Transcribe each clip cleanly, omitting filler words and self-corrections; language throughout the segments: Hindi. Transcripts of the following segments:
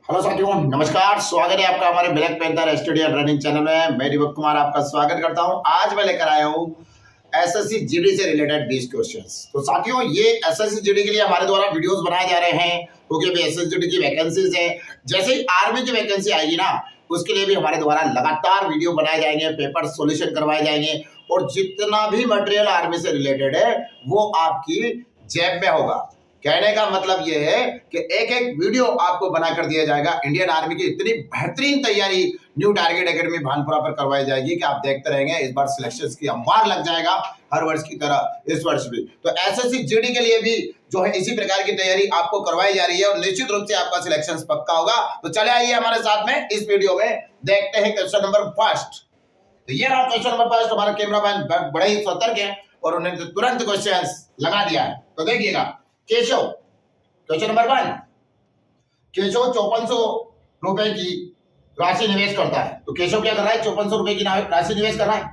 हेलो साथियों, नमस्कार। स्वागत है आपका हमारे black panther study and running channel में। मैं दीपक कुमार आपका स्वागत करता हूं। आज मैं लेकर आया हूं एसएससी जीडी से रिलेटेड 20 क्वेश्चंस। तो साथियों, ये एसएससी जीडी के लिए हमारे द्वारा वीडियोस बनाए जा रहे हैं क्योंकि अभी एसएससी जीडी की वैकेंसीज है। जैसे ही आर्मी की वैकेंसी आएगी ना, उसके लिए भी हमारे द्वारा लगातार वीडियो बनाए जाएंगे, पेपर सोल्यूशन करवाए जाएंगे और जितना भी मटेरियल आर्मी से रिलेटेड है वो आपकी जेब में होगा। कहने का मतलब ये है कि एक एक वीडियो आपको बनाकर दिया जाएगा। इंडियन आर्मी की इतनी बेहतरीन तैयारी न्यू टारगेट एकेडमी भानपुरा पर करवाई जाएगी कि आप देखते रहेंगे। इस बार सिलेक्शन की अंबार लग जाएगा, हर वर्ष की तरह इस वर्ष भी। तो एसएससी जीडी के लिए भी जो है इसी प्रकार की तैयारी आपको करवाई जा रही है और निश्चित रूप से आपका सिलेक्शन पक्का होगा। तो चले आइए हमारे साथ में इस वीडियो में देखते हैं क्वेश्चन नंबर फर्स्ट। तो ये रहा क्वेश्चन नंबर फर्स्ट। हमारा कैमरामैन बड़े ही सतर्क है और उन्होंने तुरंत क्वेश्चन लगा दिया है। तो देखिएगा, केशव, क्वेश्चन नंबर 1। केशव 5400 रुपए की राशि निवेश करता है। तो केशव क्या कर रहा है? 5400 रुपए की राशि निवेश कर रहा है।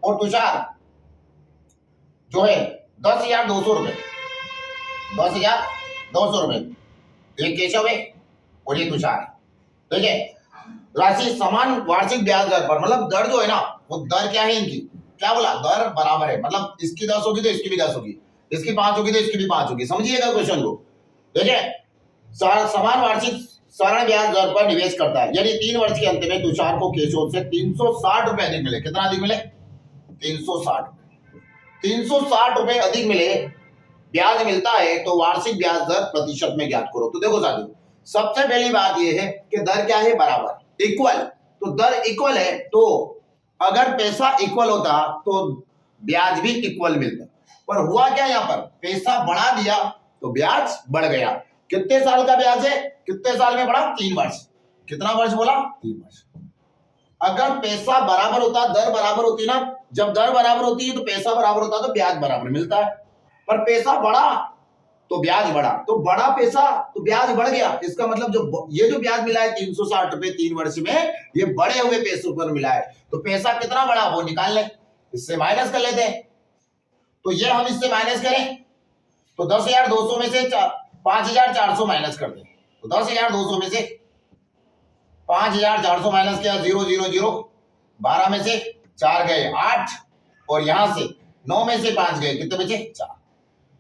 और तुषार जो है 10,200 रुपए, 10,200 रुपए। ये केशव है और ये तुषार है। ठीक है, राशि समान वार्षिक ब्याज दर पर, मतलब दर जो है ना, वो दर क्या है इनकी? क्या बोला? दर बराबर है, मतलब इसकी 10 होगी तो इसकी भी 10 होगी, इसकी 5 होगी तो इसकी भी 5 होगी। समझिएगा क्वेश्चन को। ठीक है, समान वार्षिक सरण ब्याज दर पर निवेश करता है, यानी 3 वर्ष के अंत में तुषार को केशव से 360 रुपए अधिक मिले। कितना अधिक मिले? 360। 360 रुपए अधिक मिले, ब्याज मिलता है, तो वार्षिक ब्याज दर प्रतिशत में ज्ञात करो। तो देखो साथियों, सबसे पहली बात यह है कि दर क्या है? बराबर, इक्वल। तो दर इक्वल है, तो अगर पैसा इक्वल होता तो ब्याज भी इक्वल मिलता। पर हुआ क्या? यहां पर पैसा बढ़ा दिया तो ब्याज बढ़ गया। कितने साल का ब्याज है? कितने साल में बढ़ा? 3 वर्ष। कितना वर्ष बोला? 3 वर्ष। अगर पैसा बराबर होता, दर बराबर होती ना, जब दर बराबर होती है तो पैसा बराबर होता तो ब्याज बराबर मिलता है। पर पैसा बढ़ा तो ब्याज बढ़ा, तो बढ़ा पैसा तो ब्याज बढ़ गया। इसका मतलब जो ये जो ब्याज मिला है 360 रुपए 3 वर्ष में, ये बढ़े हुए पैसों पर मिला है। तो पैसा कितना बढ़ा वो निकाल ले, इससे माइनस कर लेते हैं। तो ये हम इससे माइनस करें तो 10,200 में से 5,400 माइनस कर दें। तो 10,200 में से 5,400 माइनस किया, 0 0 0, 12 में से 4 गए 8, और यहां से 9 में से 5 गए, कितने बचे? 4।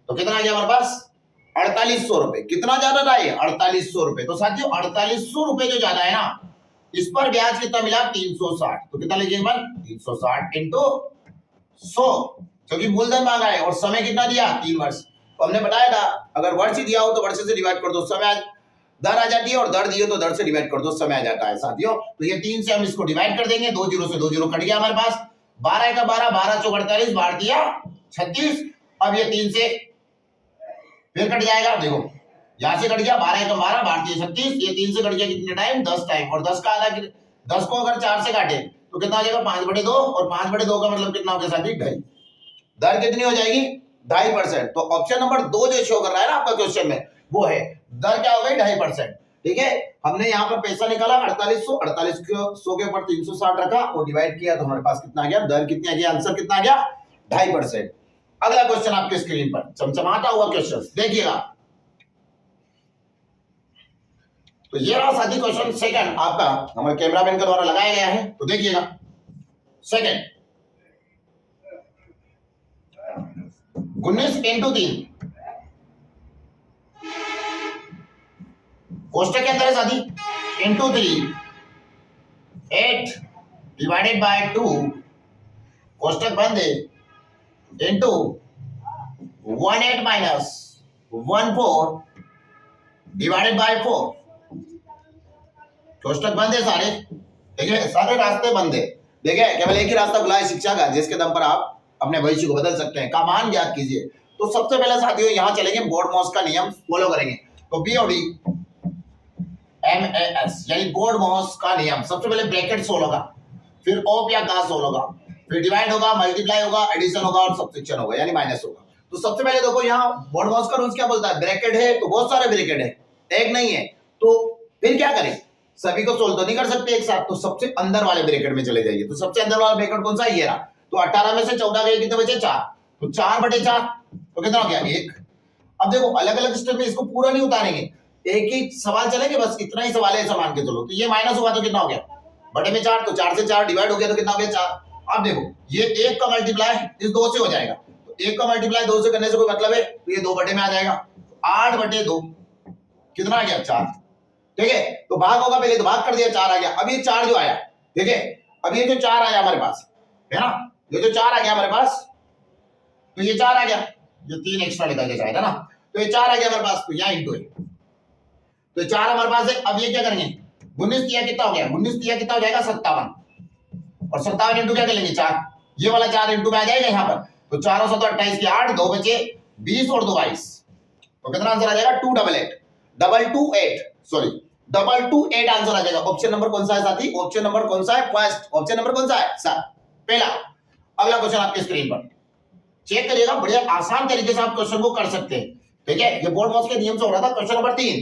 तो कितना आ गया हमारे पास? 4,800 रुपए। कितना ज्यादा था ये? 4,800 रुपए। तो साथियों 4,800 रुपए जो ज्यादा है ना, इस पर ब्याज कितना मिला? 360। तो कितना लीजिए? 360 इंटू 100, क्योंकि मूलधन मांगा है और समय कितना दिया? 3 वर्ष। तो हमने बताया था अगर वर्ष दिया हो तो वर्ष से डिवाइड कर दो, समय दर आ जाती है, और दर दियो तो दर से डिवाइड कर दो, समय आ जाता है साथियों। तो ये 3 से हम इसको डिवाइड कर देंगे, 2 जीरो से 2 जीरो कट गया हमारे पास। 12 का 12, 12 चौक 48, 12 दिया 36। अब ये 3 से फिर कट जाएगा, देखो यहां से कट गया, 12 का 12, 12 36, ये 3 से कट गया कितने टाइम? 10 टाइम। और 10 का आधा, 10 को अगर 4 से काटे तो कितना आ जाएगा? 5/2, और 5/2 का मतलब कितना हो गया साथी? 2.5। दर कितनी हो जाएगी? 2.5%। तो ऑप्शन नंबर 2 जो शो कर रहा है ना आपका क्वेश्चन में, वो है दर क्या हो गई? 2.5%। ठीक है, हमने यहाँ पर पैसा निकाला 4,800, 4,800 के ऊपर 360 रखा और डिवाइड किया, तो हमारे पास कितना आ गया? दर कितनी आ गया? आंसर कितना आ गया? 2.5%। अगला क्वेश्चन आपके स्क्रीन पर चमचमाता हुआ क्वेश्चन देखिएगा। तो ये रहा साथी क्वेश्चन सेकंड आपका, हमारे कैमरामैन के द्वारा लगाया गया है। तो देखिएगा सेकंड, 19 इंटू 3 कोष्टक के अंदर है साथी, इंटू 3, 8 डिवाइडेड बाय 2, कोष्टक बंद है, इंटू 18 माइनस 14 डिवाइडेड बाय 4, कोष्टक बंद है सारे। ठीक है, सारे रास्ते बंद है। देखिए केवल एक ही रास्ता खुला है शिक्षा का, जिसके दम पर आप अपने भविष्य को बदल सकते हैं। का मान ज्ञात कीजिए। तो सबसे पहले साथियों यहां चलेंगे, बोर्ड मॉस का नियम फॉलो करेंगे। तो BOD MAS यानी बोर्ड मॉस का नियम, सबसे पहले ब्रैकेट सोल्व होगा, फिर ऑफ या का सोल्व होगा, फिर डिवाइड होगा, मल्टीप्लाई होगा, एडिशन होगा और सब्ट्रैक्शन होगा यानी माइनस होगा। तो सबसे पहले देखो यहाँ बोर्ड मॉस का रूल्स क्या बोलता है? ब्रैकेट है तो बहुत सारे ब्रैकेट है, एक नहीं है, तो फिर क्या करें? सभी को सोल्व तो नहीं कर सकते एक साथ, तो सबसे अंदर वाले ब्रैकेट में चले जाइए। तो सबसे अंदर वाला ब्रैकेट कौन सा है? ये रहा। तो 18 में से 14 गए, कितने बचे? 4। तो 4/4 तो कितना हो गया? 1। अब देखो अलग अलग स्टेप में इसको पूरा नहीं उतारेंगे, एक ही सवाल चलेंगे, बस इतना ही सवाल है ऐसा मान के चलो। तो ये माइनस हुआ तो कितना हो गया, बटे में 4, तो 4 से 4 डिवाइड हो गया तो कितना हो गया 4। अब देखो ये 1 का मल्टीप्लाई इस 2 से हो जाएगा, तो 1 का मल्टीप्लाई 2 से करने से कोई मतलब है, तो ये 2 बटे में आ जाएगा, 8 बटे 2 कितना आ गया 4। ठीक है, तो भाग होगा पहले तो भाग कर दिया 4 आ गया। अब ये 4 जो आया, ठीक है, अब ये जो 4 आया हमारे पास है ना, ये जो 4 आ गया हमारे पास, तो ये 4 आ गया, जो 3 एक्स्ट्रा लिखा गया शायद है ना, तो ये 4 आ गया हमारे पास, तो यहाँ इंटू है, तो 4 हमारे पास है। अब ये क्या करेंगे, 19 दिया कितना हो गया, 19 दिया कितना हो जाएगा 57, और 57 इंटू क्या कर लेंगे 4, ये वाला 4 इंटू में आ जाएगा यहाँ पर, तो 4 और 7 28 के 8, 2 बचे 20 और 2 22, तो कितना आंसर आ जाएगा 288 सॉरी 228 आंसर आ जाएगा। ऑप्शन नंबर कौन सा है साथी, ऑप्शन नंबर कौन सा है, फर्स्ट ऑप्शन नंबर कौन सा है सर, पहला। अगला क्वेश्चन आपके स्क्रीन पर चेक करिएगा, बढ़िया आसान तरीके से आप क्वेश्चन को कर सकते हैं। ठीक है, ये बोर्ड बॉक्स के नियम से हो रहा था। क्वेश्चन नंबर 3,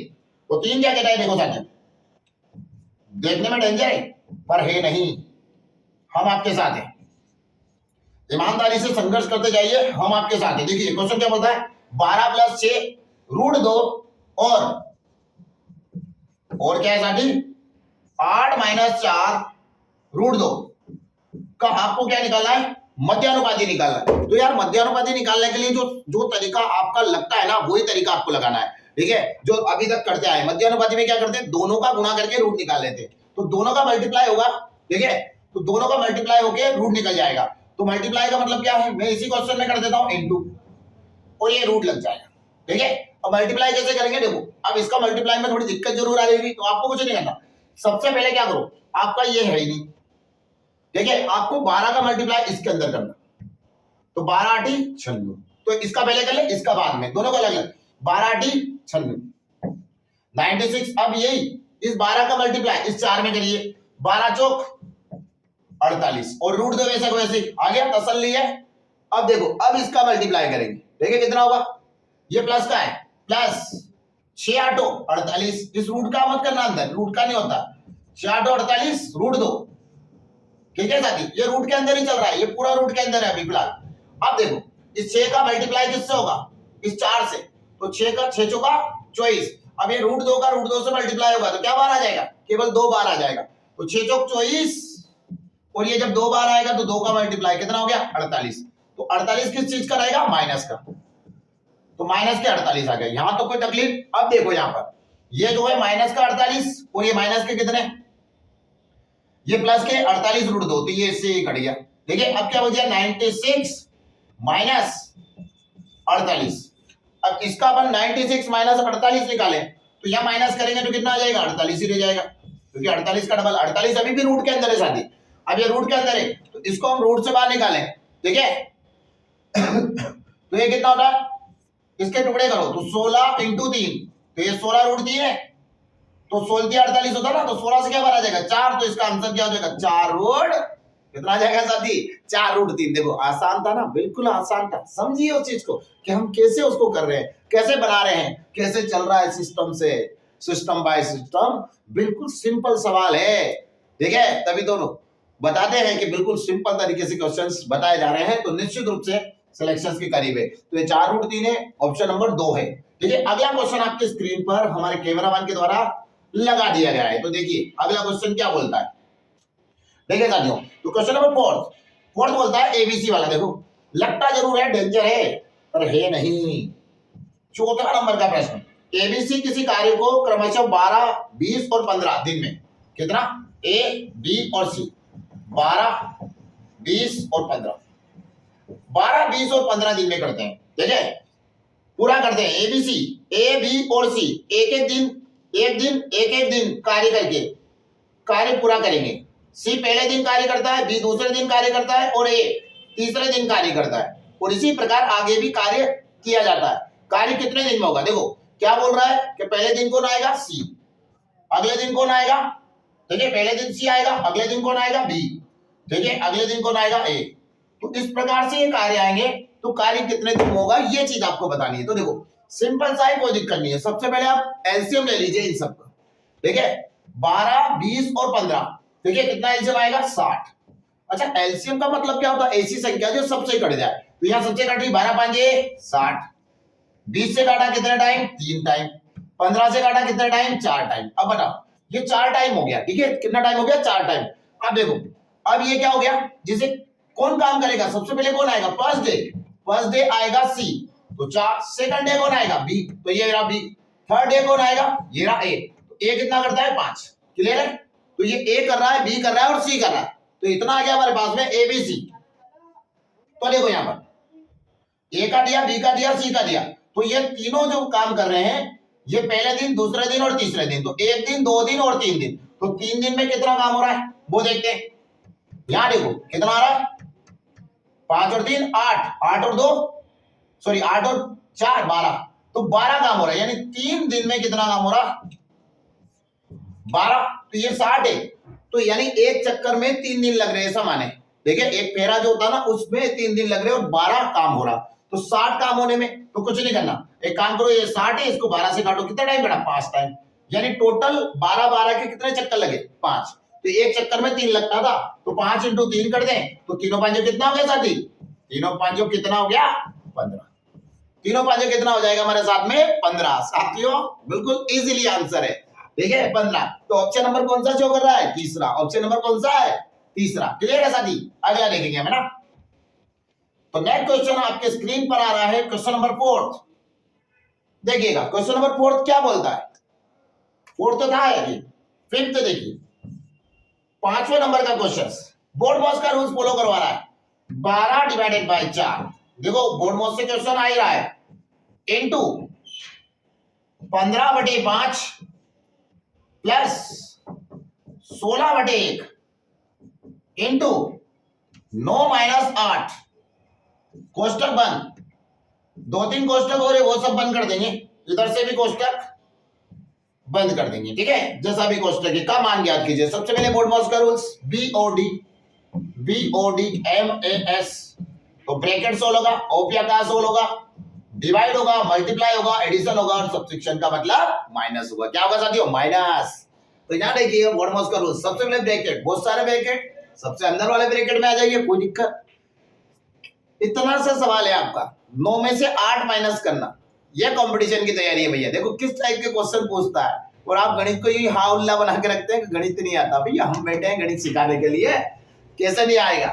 तो 3 क्या कहता है देखो साथी, देखने में डेंजर है पर है नहीं, हम आपके साथ हैं, ईमानदारी से संघर्ष करते जाइए, हम आपके साथ हैं। देखिए क्वेश्चन क्या बोलता है, 12 + 6 √2 और क्या है साथी 8 - 4 √2 का आपको क्या निकालना है, मध्यानुपाती निकालना है। तो यार मध्यानुपाती निकालने के लिए जो तरीका आपका लगता है ना, वही तरीका आपको लगाना है। ठीक है, जो अभी तक करते आए, मध्यानुपाती में क्या करते हैं, दोनों का गुणा करके रूट निकाल लेते हैं, तो दोनों का मल्टीप्लाई होगा। ठीक है, तो दोनों का मल्टीप्लाई होके रूट निकल जाएगा। तो मल्टीप्लाई का मतलब क्या है, मैं इसी क्वेश्चन में कर देता हूं इनटू, और ये रूट लग जाएगा। ठीक है, अब मल्टीप्लाई कैसे करेंगे देखो, अब इसका मल्टीप्लाई में थोड़ी दिक्कत जरूर आएगी, तो आपको कुछ नहीं करना, सबसे पहले क्या करो, आपका ये है ही नहीं, ठीक है, आपको 12 का मल्टीप्लाई इसके अंदर करना, तो 12 × 8 = 96, तो इसका पहले कर ले, इसका बाद में, दोनों का अलग अलग, 12 × 8 = 96 96। अब यही इस 12 का मल्टीप्लाई इस 4 में करिए, 12 चौक 48 और रूट दो वैसे को वैसे आ गया, तसल्ली है। अब देखो, अब इसका मल्टीप्लाई करेंगे, देखिए कितना होगा, ये प्लस का है, प्लस 6 × 8 = 48, इस रूट का मत करना अंदर, रूट का नहीं होता, 6 × 8 = 48 √2। ठीक है साथी, ये रूट के अंदर ही चल रहा है, ये पूरा रूट के अंदर है अभी फिलहाल। अब देखो इस 6 का मल्टीप्लाई किससे होगा, इस 4 से, तो 6 का 6 चौका 24। अब ये √2 का √2 से मल्टीप्लाई होगा तो क्या बार आ जाएगा, केवल 2 बार आ जाएगा, तो 6 चौक 24, और ये जब 2 बार आएगा तो 2 का मल्टीप्लाई कितना हो गया 48। तो 48 किस चीज का रहेगा, माइनस का, तो माइनस के 48 आ गए, यहां तो कोई तकलीफ। अब देखो यहां पर ये जो है माइनस का 48 और ये माइनस के कितने, ये प्लस के 48 √2, तो ये इससे ही कट गया। देखिए अब क्या हो गया 96 - 48। अब इसका अपन 96 - 48 निकालें, तो यहां माइनस करेंगे तो कितना आ जाएगा, 48 ही रह जाएगा, क्योंकि 48 का डबल 48 अभी भी रूट के अंदर है साथी, अब ये रूट के अंदर है, तो इसको हम रूट से बाहर निकालें। ठीक है तो ये कितना होता है, इसके टुकड़े करो तो 16 × 3, तो ये 16 √3 है, तो 16 × 48 होता ना, तो 16 से क्या बार आ जाएगा 4, तो इसका आंसर क्या हो जाएगा 4 √ कितना आ जाएगा साथी 4 √3। देखो आसान था ना, बिल्कुल आसान था, समझिए उस चीज को कि हम कैसे उसको कर रहे हैं, कैसे बना रहे हैं, कैसे चल रहा है सिस्टम से, सिस्टम बाय सिस्टम, बिल्कुल सिंपल सवाल है। ठीक है, तभी दोनों बताते हैं कि बिल्कुल सिंपल तरीके से क्वेश्चंस बताए जा रहे हैं, तो निश्चित रूप से सिलेक्शंस के करीब है। तो ये 4 √3 है, ऑप्शन नंबर 2 है। ठीक है, अगला क्वेश्चन आपके स्क्रीन पर हमारे कैमरामैन के द्वारा लगा दिया गया है, तो देखिए अगला क्वेश्चन क्या बोलता है। देखिए साथियों, तो क्वेश्चन नंबर 4 बोलता है एबीसी वाला, देखो लगता जरूर है डेंजर है पर है नहीं। चौथा नंबर का प्रश्न, एबीसी किसी कार्य को क्रमशः 12, 20 और 15 दिन में, कितना ए, बी और सी, 12, 20 और 15, 12, 20 और 15 दिन में करते हैं। ठीक है, पूरा करते हैं, एबीसी, ए, बी और सी एक एक दिन कार्य करके कार्य पूरा करेंगे। सी पहले दिन कार्य करता है, बी दूसरे दिन कार्य करता है, और ए तीसरे दिन कार्य करता है, और इसी प्रकार आगे भी कार्य किया जाता है। कार्य कितने दिन में होगा, देखो क्या बोल रहा है कि पहले दिन कौन आएगा, सी, अगले दिन कौन आएगा, ठीक है, पहले दिन सी आएगा, अगले दिन कौन आएगा, बी, ठीक है, अगले दिन कौन आएगा, ए। तो इस प्रकार से ये कार्य आएंगे, तो कार्य कितने दिन में होगा ये चीज आपको बतानी है। तो देखो सिंपल सा है, कोई दिक्कत नहीं है। सबसे पहले आप एलसीएम ले लीजिए इन सबका, ठीक है, 12, 20 और 15, ठीक है, कितना एलसीएम आएगा 60। अच्छा, एलसीएम का मतलब क्या होता है, ऐसी संख्या जो सबसे कट जाए, तो यहां सबसे कटी 12 × 5 = 60, 20 से काटा कितने टाइम, 3 टाइम, 15 से काटा कितने टाइम? 4 टाइम। अब बताओ ये 4 टाइम हो गया, ठीक है, कितना टाइम हो गया? 4 टाइम। अब देखो अब ये क्या हो गया, जिसे कौन काम करेगा सबसे पहले? कौन आएगा? फर्स्ट डे आएगा सी, तो 4। सेकंड डे कौन आएगा? बी, तो ये रहा बी। थर्ड डे कौन आएगा? ये रहा ए, तो ए कितना करता है? 5। क्लियर है? तो ये ए कर रहा है, बी कर रहा है और सी कर रहा है, तो इतना आ गया हमारे पास में ए बी सी। तो देखो यहां पर ए का दिया, बी का दिया, सी का दिया, तो ये तीनों जो काम कर रहे हैं ये पहले दिन, दूसरे दिन और तीसरे दिन, तो 1 दिन, 2 दिन और 3 दिन, तो 3 दिन में कितना काम हो रहा है वो देखते हैं। यहां देखो कितना आ रहा है, 5 और 3 8, 8 और 2 सॉरी 8 और 4 12, तो 12 काम हो रहा है, यानी 3 दिन में कितना काम हो रहा? 12। तो ये 60 है, तो यानी एक चक्कर में 3 दिन लग रहे हैं, ऐसा माने। देखिए एक फेरा जो होता है ना उसमें 3 दिन लग रहे हैं और 12 काम हो रहा, तो 60 काम होने में तो कुछ नहीं करना, एक काम करो, ये 60 है, इसको 12 से काटो, कितना टाइम बड़ा? 5 टाइम, यानी टोटल 12 12 के कितने चक्कर लगे? 5। तो एक चक्कर में 3 लगता था, तो 5 × 3 कर दें, तो तीनों पांचों कितना हो गया साथी? तीनों पांचों कितना हो गया? 15। तीनों पांचों कितना हो जाएगा हमारे साथ में? 15। साथियों बिल्कुल इजीली आंसर है, ठीक है 15। तो ऑप्शन नंबर कौन सा शो कर रहा है? तीसरा। ऑप्शन नंबर कौन सा है? तीसरा। क्लियर है साथी? अगला देखेंगे हम, है ना। तो नेक्स्ट क्वेश्चन आपके स्क्रीन पर आ रहा है, क्वेश्चन नंबर 4। देखिएगा क्वेश्चन नंबर 4 क्या बोलता है। 4 तो था अभी, 5th देखिए, 5वें नंबर का क्वेश्चन। बोर्ड मॉस का रूल्स फॉलो करवा रहा है, 12 डिवाइडेड बाय 4। देखो बोर्ड मॉस से क्वेश्चन आ ही रहा है, इनटू 15/5 प्लस 16/1 इंटू 9 - 8, कोष्टक बंद। 2-3 कोष्टक हो रहे वो सब बंद कर देंगे, इधर से भी कोष्टक बंद कर देंगे, ठीक है, जैसा भी कोष्टक है का मान ज्ञात कीजिए। सबसे पहले बोर्ड मॉस का रूल्स, BOD MAS, तो ब्रैकेट सोल्व होगा, ओपिया का सोल्व होगा, डिवाइड होगा, मल्टीप्लाई होगा, एडिशन होगा और सब्ट्रैक्शन का मतलब माइनस होगा। क्या होगा साथियों? माइनस। तो यहां देखिए बोर्ड मॉस का रूल, सबसे पहले ब्रैकेट, बहुत सारे ब्रैकेट, सबसे अंदर वाले ब्रैकेट में आ जाइए, कोई दिक्कत। इतना सा सवाल है आपका, 9 में से 8 माइनस करना, यह कंपटीशन की तैयारी है भैया। देखो किस टाइप के क्वेश्चन पूछता है, और आप गणित को ही हा उल्ला बना के रखते हैं, गणित नहीं आता भैया, हम बैठे हैं गणित सिखाने के लिए, कैसे नहीं आएगा।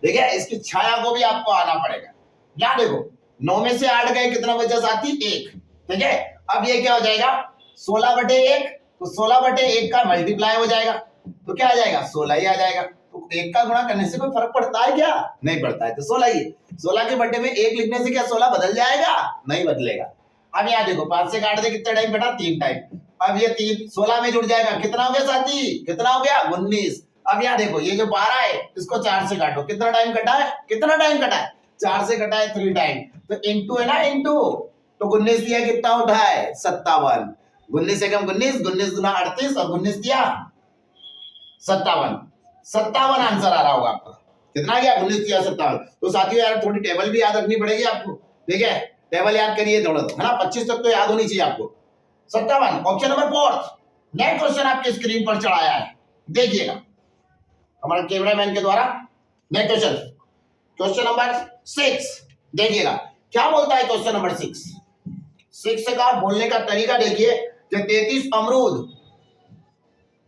देखिए इसकी छाया को भी आपको आना पड़ेगा। क्या देखो 9 में से 8 गए, कितना बचा साथी? 1, ठीक है। अब ये क्या हो जाएगा? 16/1, तो 16/1 का मल्टीप्लाई हो जाएगा, तो क्या आ जाएगा? 16 ही आ जाएगा। तो 1 का गुणा करने से कोई फर्क पड़ता है क्या? नहीं पड़ता है, तो 16 ही। 16 के बट्टे में 1 लिखने से क्या 16 बदल जाएगा? नहीं बदलेगा। अब यहाँ देखो 5 से काट दे, कितना टाइम बेटा? 3 टाइम। अब ये 3 16 में जुड़ जाएगा, कितना हो गया साथी? कितना हो गया? 19। अब यहाँ देखो ये जो 12 है इसको 4 से काटो, कितना टाइम कटा है? कितना टाइम कटा है? 4 से कटा है 3 टाइम, तो इंटू है ना, इंटू, तो 19 दिया, कितना उठा है? 57। 19 से कम 19, 19 गुना 38 और 19 दिया 57। 57 आंसर आ रहा होगा आपका। कितना गया? 19 दिया 57। तो साथियों यार थोड़ी टेबल भी याद रखनी पड़ेगी आपको, ठीक है, टेबल याद करिए थोड़ा, तो है ना, 25 तक तो याद होनी चाहिए आपको। 57 ऑप्शन नंबर 4। नेक्स्ट क्वेश्चन आपके स्क्रीन पर चढ़ाया है, देखिएगा हमारे कैमरामैन के द्वारा। नेक्स्ट क्वेश्चन, क्वेश्चन नंबर 6, देखिएगा क्या बोलता है क्वेश्चन नंबर 6 का बोलने का तरीका देखिए कि 33 अमरूद,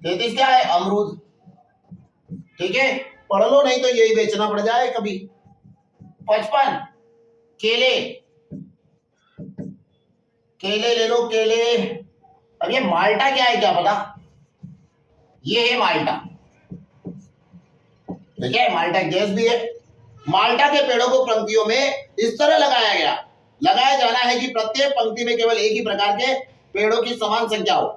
33 क्या है? अमरूद, ठीक है, पढ़ लो नहीं तो यही बेचना पड़ जाए कभी। 55 केले, केले ले लो, केले। अब ये माल्टा क्या है क्या पता? ये है माल्टा, ठीक है, माल्टा गैस भी है। माल्टा के पेड़ों को पंक्तियों में इस तरह लगाया जाना है कि प्रत्येक पंक्ति में केवल एक ही प्रकार के पेड़ों की समान संख्या हो।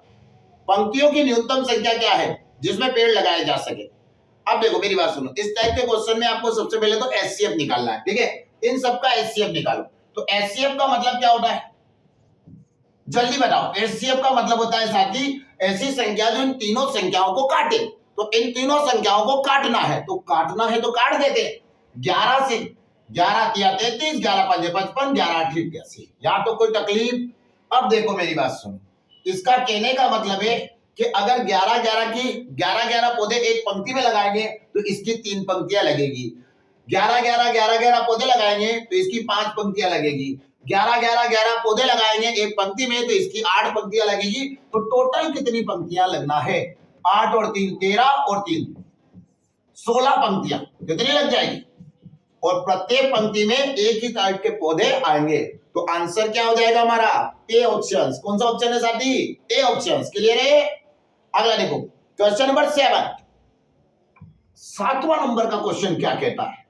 पंक्तियों की न्यूनतम संख्या क्या है जिसमें पेड़ लगाए जा सके? अब देखो मेरी बात सुनो, इस टाइप के क्वेश्चन में आपको सबसे पहले तो एचसीएफ निकालना है, ठीक है, इन सबका एचसीएफ निकालो। तो एचसीएफ का मतलब क्या होता है? जल्दी बताओ। एचसीएफ का मतलब होता है साथी ऐसी संख्या जो इन तीनों संख्याओं को काटे। तो इन तीनों संख्याओं को काटना है, तो काट देते। 11 से 11 तिया 33, 11 पंजे 55, 11 8 83, या तो कोई तकलीफ? अब देखो मेरी बात सुनो, इसका कहने का मतलब है कि अगर 11 पौधे एक पंक्ति में लगाएंगे तो इसकी 3 पंक्तियां लगेगी, 11 पौधे लगाएंगे तो इसकी 5 पंक्तियां लगेगी, 11 11 11 पौधे लगाएंगे एक पंक्ति में, तो इसकी 8 पंक्तियां लगेगी। तो टोटल कितनी पंक्तियां लगना है? 8 और 3 13 और 3 16 पंक्तियां कितनी लग जाएगी? और प्रत्येक पंक्ति में एक ही टाइप के पौधे आएंगे। तो आंसर क्या हो जाएगा हमारा? A option. कौन सा ऑप्शन है साथी? A option. क्लियर है? अगला देखो क्वेश्चन नंबर 7। 7वां नंबर का क्वेश्चन क्या कहता है?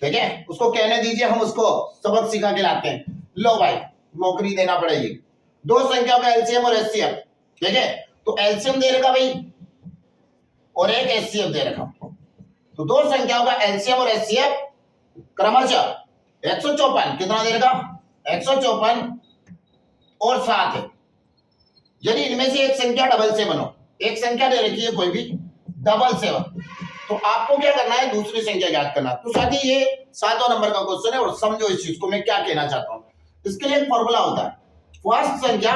ठीक है, उसको कहने दीजिए, हम उसको सबक सिखा के लाते हैं। लो भाई, नौकरी देना पड़ेगी। दो संख्याओं का एलसीएम और एचसीएफ। ठीक है, तो एलसीएम दे रखा भाई और एक एचसीएफ दे रखा। तो दो संख्याओं का एलसीएम और एचसीएफ क्रमशः 154 कितना दे रखा? 154 और 7 है। यदि इनमें से एक संख्या डबल 7 हो, एक संख्या दे रखी है कोई भी डबल 7, तो आपको क्या करना है? दूसरी संख्या ज्ञात करना। तो साथी ये 7वां नंबर का क्वेश्चन है और समझो इस चीज को मैं क्या कहना चाहता हूं। इसके लिए एक फॉर्मूला होता है, फर्स्ट संख्या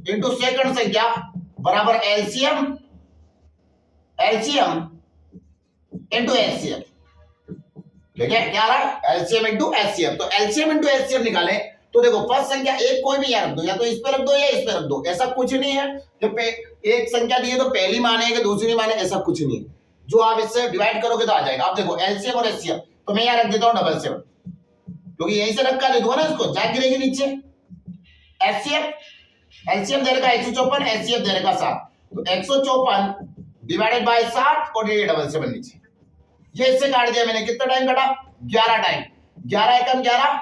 इंटू सेकंड संख्या बराबर एलसीएम इंटू एचसीएफ। ठीक है, क्या रहा है? LCM into HCF. तो एलसीएम इंटू एचसीएफ निकालें तो देखो फर्स्ट संख्या एक कोई भी रख दो, या तो इस पे रख दो या इस पे रख दो, ऐसा कुछ नहीं है। जब एक संख्या दी है तो पहली माने कि दूसरी माने, ऐसा कुछ नहीं है। जो आप इससे डिवाइड करोगे तो आ जाएगा। आप देखो एलसीएम और एचसीएफ, तो मैं यहां रख देता हूं डबल 7, क्योंकि यहीं से रख कर दे दूंगा ना इसको, जा गिरेगी नीचे। एचसीएफ एलसीएम दे रखा 154, एचसीएफ दे रखा 7, तो 154 डिवाइडेड बाय 7 और ये डबल 7 नीचे। ये इससे काट दिया मैंने, कितना टाइम कटा? 11 टाइम। 11 एकम 11,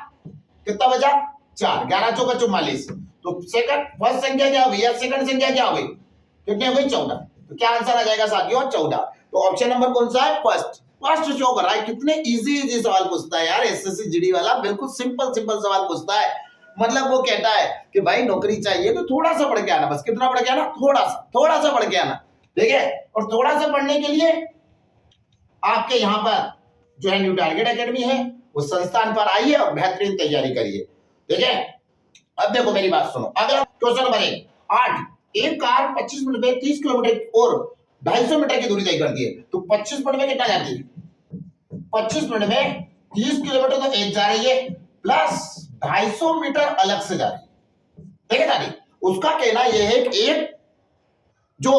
कितना बचा? 4। 11 चौका 44। तो सेकंड फर्स्ट संख्या क्या हुई या सेकंड संख्या क्या हुई? कितनी हो गई? 14। तो क्या आंसर आ जाएगा साथियों? 14। तो ऑप्शन नंबर कौन सा है? फर्स्ट। फर्स्ट शो कर रहा है। कितने इजी सवाल पूछता है यार एसएससी जीडी वाला, बिल्कुल सिंपल सवाल पूछता है। मतलब वो कहता है कि भाई नौकरी चाहिए तो थोड़ा सा पढ़ के आना, बस कितना पढ़ के आना? थोड़ा सा पढ़ के आना। ठीक है, और थोड़ा सा पढ़ने के लिए आपके यहाँ पर जो है न्यू टारगेट एकेडमी है, उस संस्थान पर आइए और बेहतरीन तैयारी करिए। ठीक है, अब देखो मेरी बात सुनो। अगला क्वेश्चन नंबर 8। एक कार 25 मिनट में 30 किलोमीटर और 250 मीटर की दूरी तय करती है, तो 25 मिनट में कितना जाती है? 25 मिनट में 30 किलोमीटर तो एक जा रही है, प्लस 250 मीटर अलग से जा रही है। ठीक है दादी, उसका कहना यह है कि एक जो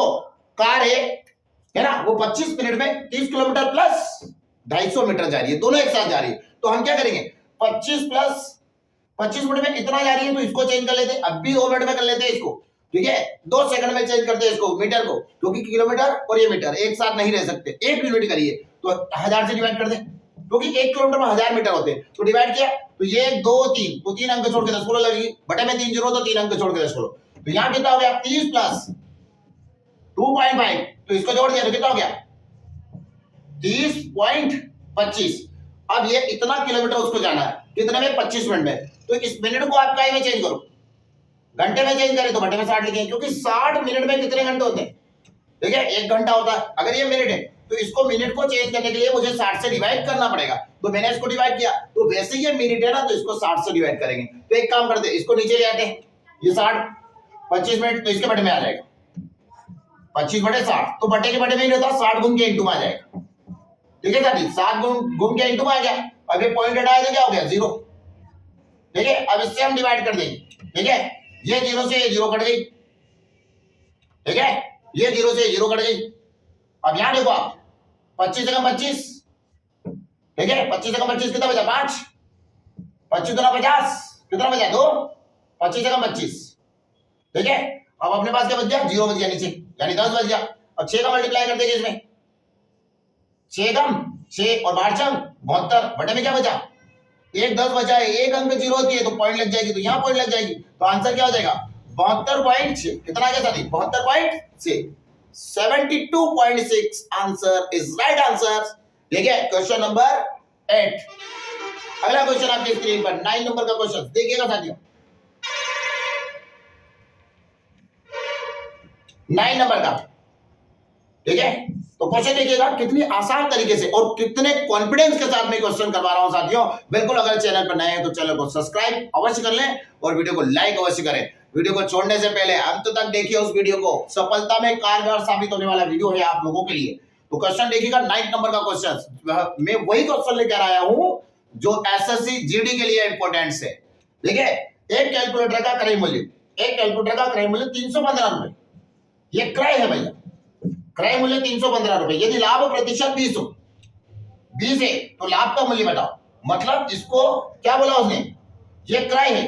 कार है ना, वो 25 मिनट में 30 किलोमीटर प्लस 250 मीटर जा रही है, दोनों एक साथ जा रही है। तो हम क्या करेंगे? 25 प्लस 25 मिनट में इतना जा रही है, तो इसको चेंज कर लेते हैं। अब भी 2 मिनट में कर लेते हैं इसको। ठीक है, 2 सेकंड में चेंज करते हैं इसको, मीटर को, क्योंकि किलोमीटर और ये मीटर एक साथ नहीं रह सकते। 1 यूनिट करिए तो 1000 से डिवाइड कर दें, क्योंकि 1 किलोमीटर में 1000 मीटर होते हैं। तो डिवाइड किया तो ये 1 2 3, तो 3 अंक छोड़ के 10 लगेगी। बटे में 3 जीरो, तो 3 अंक छोड़ के 10। तो यहां कितना हो गया? 30 प्लस 2.5, तो इसको जोड़ दिया तो कितना हो गया? 30.25। अब ये इतना किलोमीटर उसको जाना है, कितने में? 25 मिनट में। तो इस मिनट को आप काय में चेंज करो, घंटे में चेंज करें तो घंटे में 60 लिखेंगे, क्योंकि 60 मिनट में कितने घंटे होते हैं? ठीक है, 1 घंटा होता है। अगर ये मिनट है तो इसको मिनट को चेंज करने के लिए मुझे 60 से डिवाइड करना पड़ेगा। तो मैंने इसको डिवाइड किया, तो वैसे ये मिनट है ना, तो इसको 60 से डिवाइड करेंगे। तो एक काम करते हैं, इसको नीचे ले आते हैं। ये 60 25 मिनट, तो इसके बटे में आ जाएगा 25 बटे 60, तो बटे के बटे में ही रहता, 60 गुण के इंटू में आ जाएगा। ठीक है साथी, 7 गुण के इंटू में आ गया। अब ये पॉइंट हटाया तो क्या हो गया? 0। ठीक है, अब इससे हम डिवाइड कर देंगे। ठीक है, ये 0 से ये 0 कट गई। ठीक है, ये 0 से 0 कट गई। अब यहां देखो आप, 25 से कम 25। ठीक है, 25 से कम 25 कितना बचा? 5। 25 दूना 50, कितना बचा? 2। 25 से कम 25। ठीक है, अब अपने पास क्या बच गया? 0 बच गया नीचे, यानी 10 बच गया। अब 6 का मल्टीप्लाई कर देंगे इसमें, 6 कम 6 और 12 चम 72, बटे में क्या बचा? 1 10 बचा है, एक अंक 0 होती है तो पॉइंट लग जाएगी, तो यहां पॉइंट लग जाएगी। तो आंसर क्या हो जाएगा? 72.6। कितना आ गया साथी? 72.6, 72.6 आंसर इज राइट आंसर। ठीक है, क्वेश्चन नंबर 8। अगला क्वेश्चन आपके स्क्रीन पर 9 नंबर का क्वेश्चन देखिएगा साथियों। 9 नंबर का, ठीक है, तो क्वेश्चन देखिएगा कितनी आसान तरीके से और कितने कॉन्फिडेंस के साथ मैं क्वेश्चन करवा रहा हूं साथियों। बिल्कुल, अगर चैनल पर नए हैं तो चैनल को सब्सक्राइब अवश्य कर लें और वीडियो को लाइक अवश्य करें। वीडियो को छोड़ने से पहले अंत तक देखिए उस वीडियो को, सफलता में कारगर साबित होने वाला वीडियो है आप लोगों के लिए। तो क्वेश्चन देखिएगा 9 नंबर का क्वेश्चन। मैं वही क्वेश्चन लेकर आया हूं जो एसएससी जीडी के लिए इंपॉर्टेंट है। देखिए एक कैलकुलेटर का क्रय मूल्य, एक कैलकुलेटर का क्रय मूल्य 315 रुपए, ये क्रय है भैया, क्रय मूल्य 315 रुपए। यदि लाभ प्रतिशत 20 हो, 20 है तो लाभ का मूल्य बताओ। मतलब इसको क्या बोला उसने, ये क्रय है,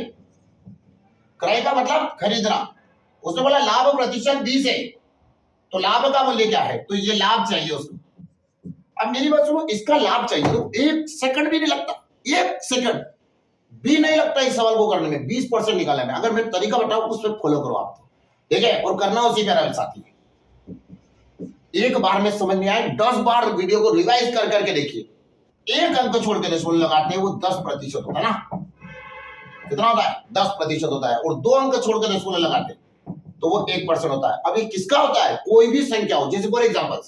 क्रय का मतलब खरीदना। उसने बोला लाभ प्रतिशत 20 है तो लाभ का मूल्य क्या है, तो ये लाभ चाहिए उसको। अब मेरी बात सुनो, इसका लाभ चाहिए तो 1 सेकंड भी नहीं लगता, 1 सेकंड भी नहीं लगता इस सवाल को करने में, 20% निकालने में। अगर मैं तरीका बताऊं उस पर फॉलो करो आप, ठीक है, और करना उसी मेरा साथी। एक बार में समझ में आए, 10 बार वीडियो को रिवाइज कर करके देखिए। एक अंक छोड़ के निष्फल लगाते हैं वो 10% होता है ना, कितना होता है, 10% होता है। और 2 अंक छोड़ के निष्फल लगाते तो वो 1% होता है। अब ये किसका होता है, कोई भी संख्या हो, जैसे फॉर एग्जाम्पल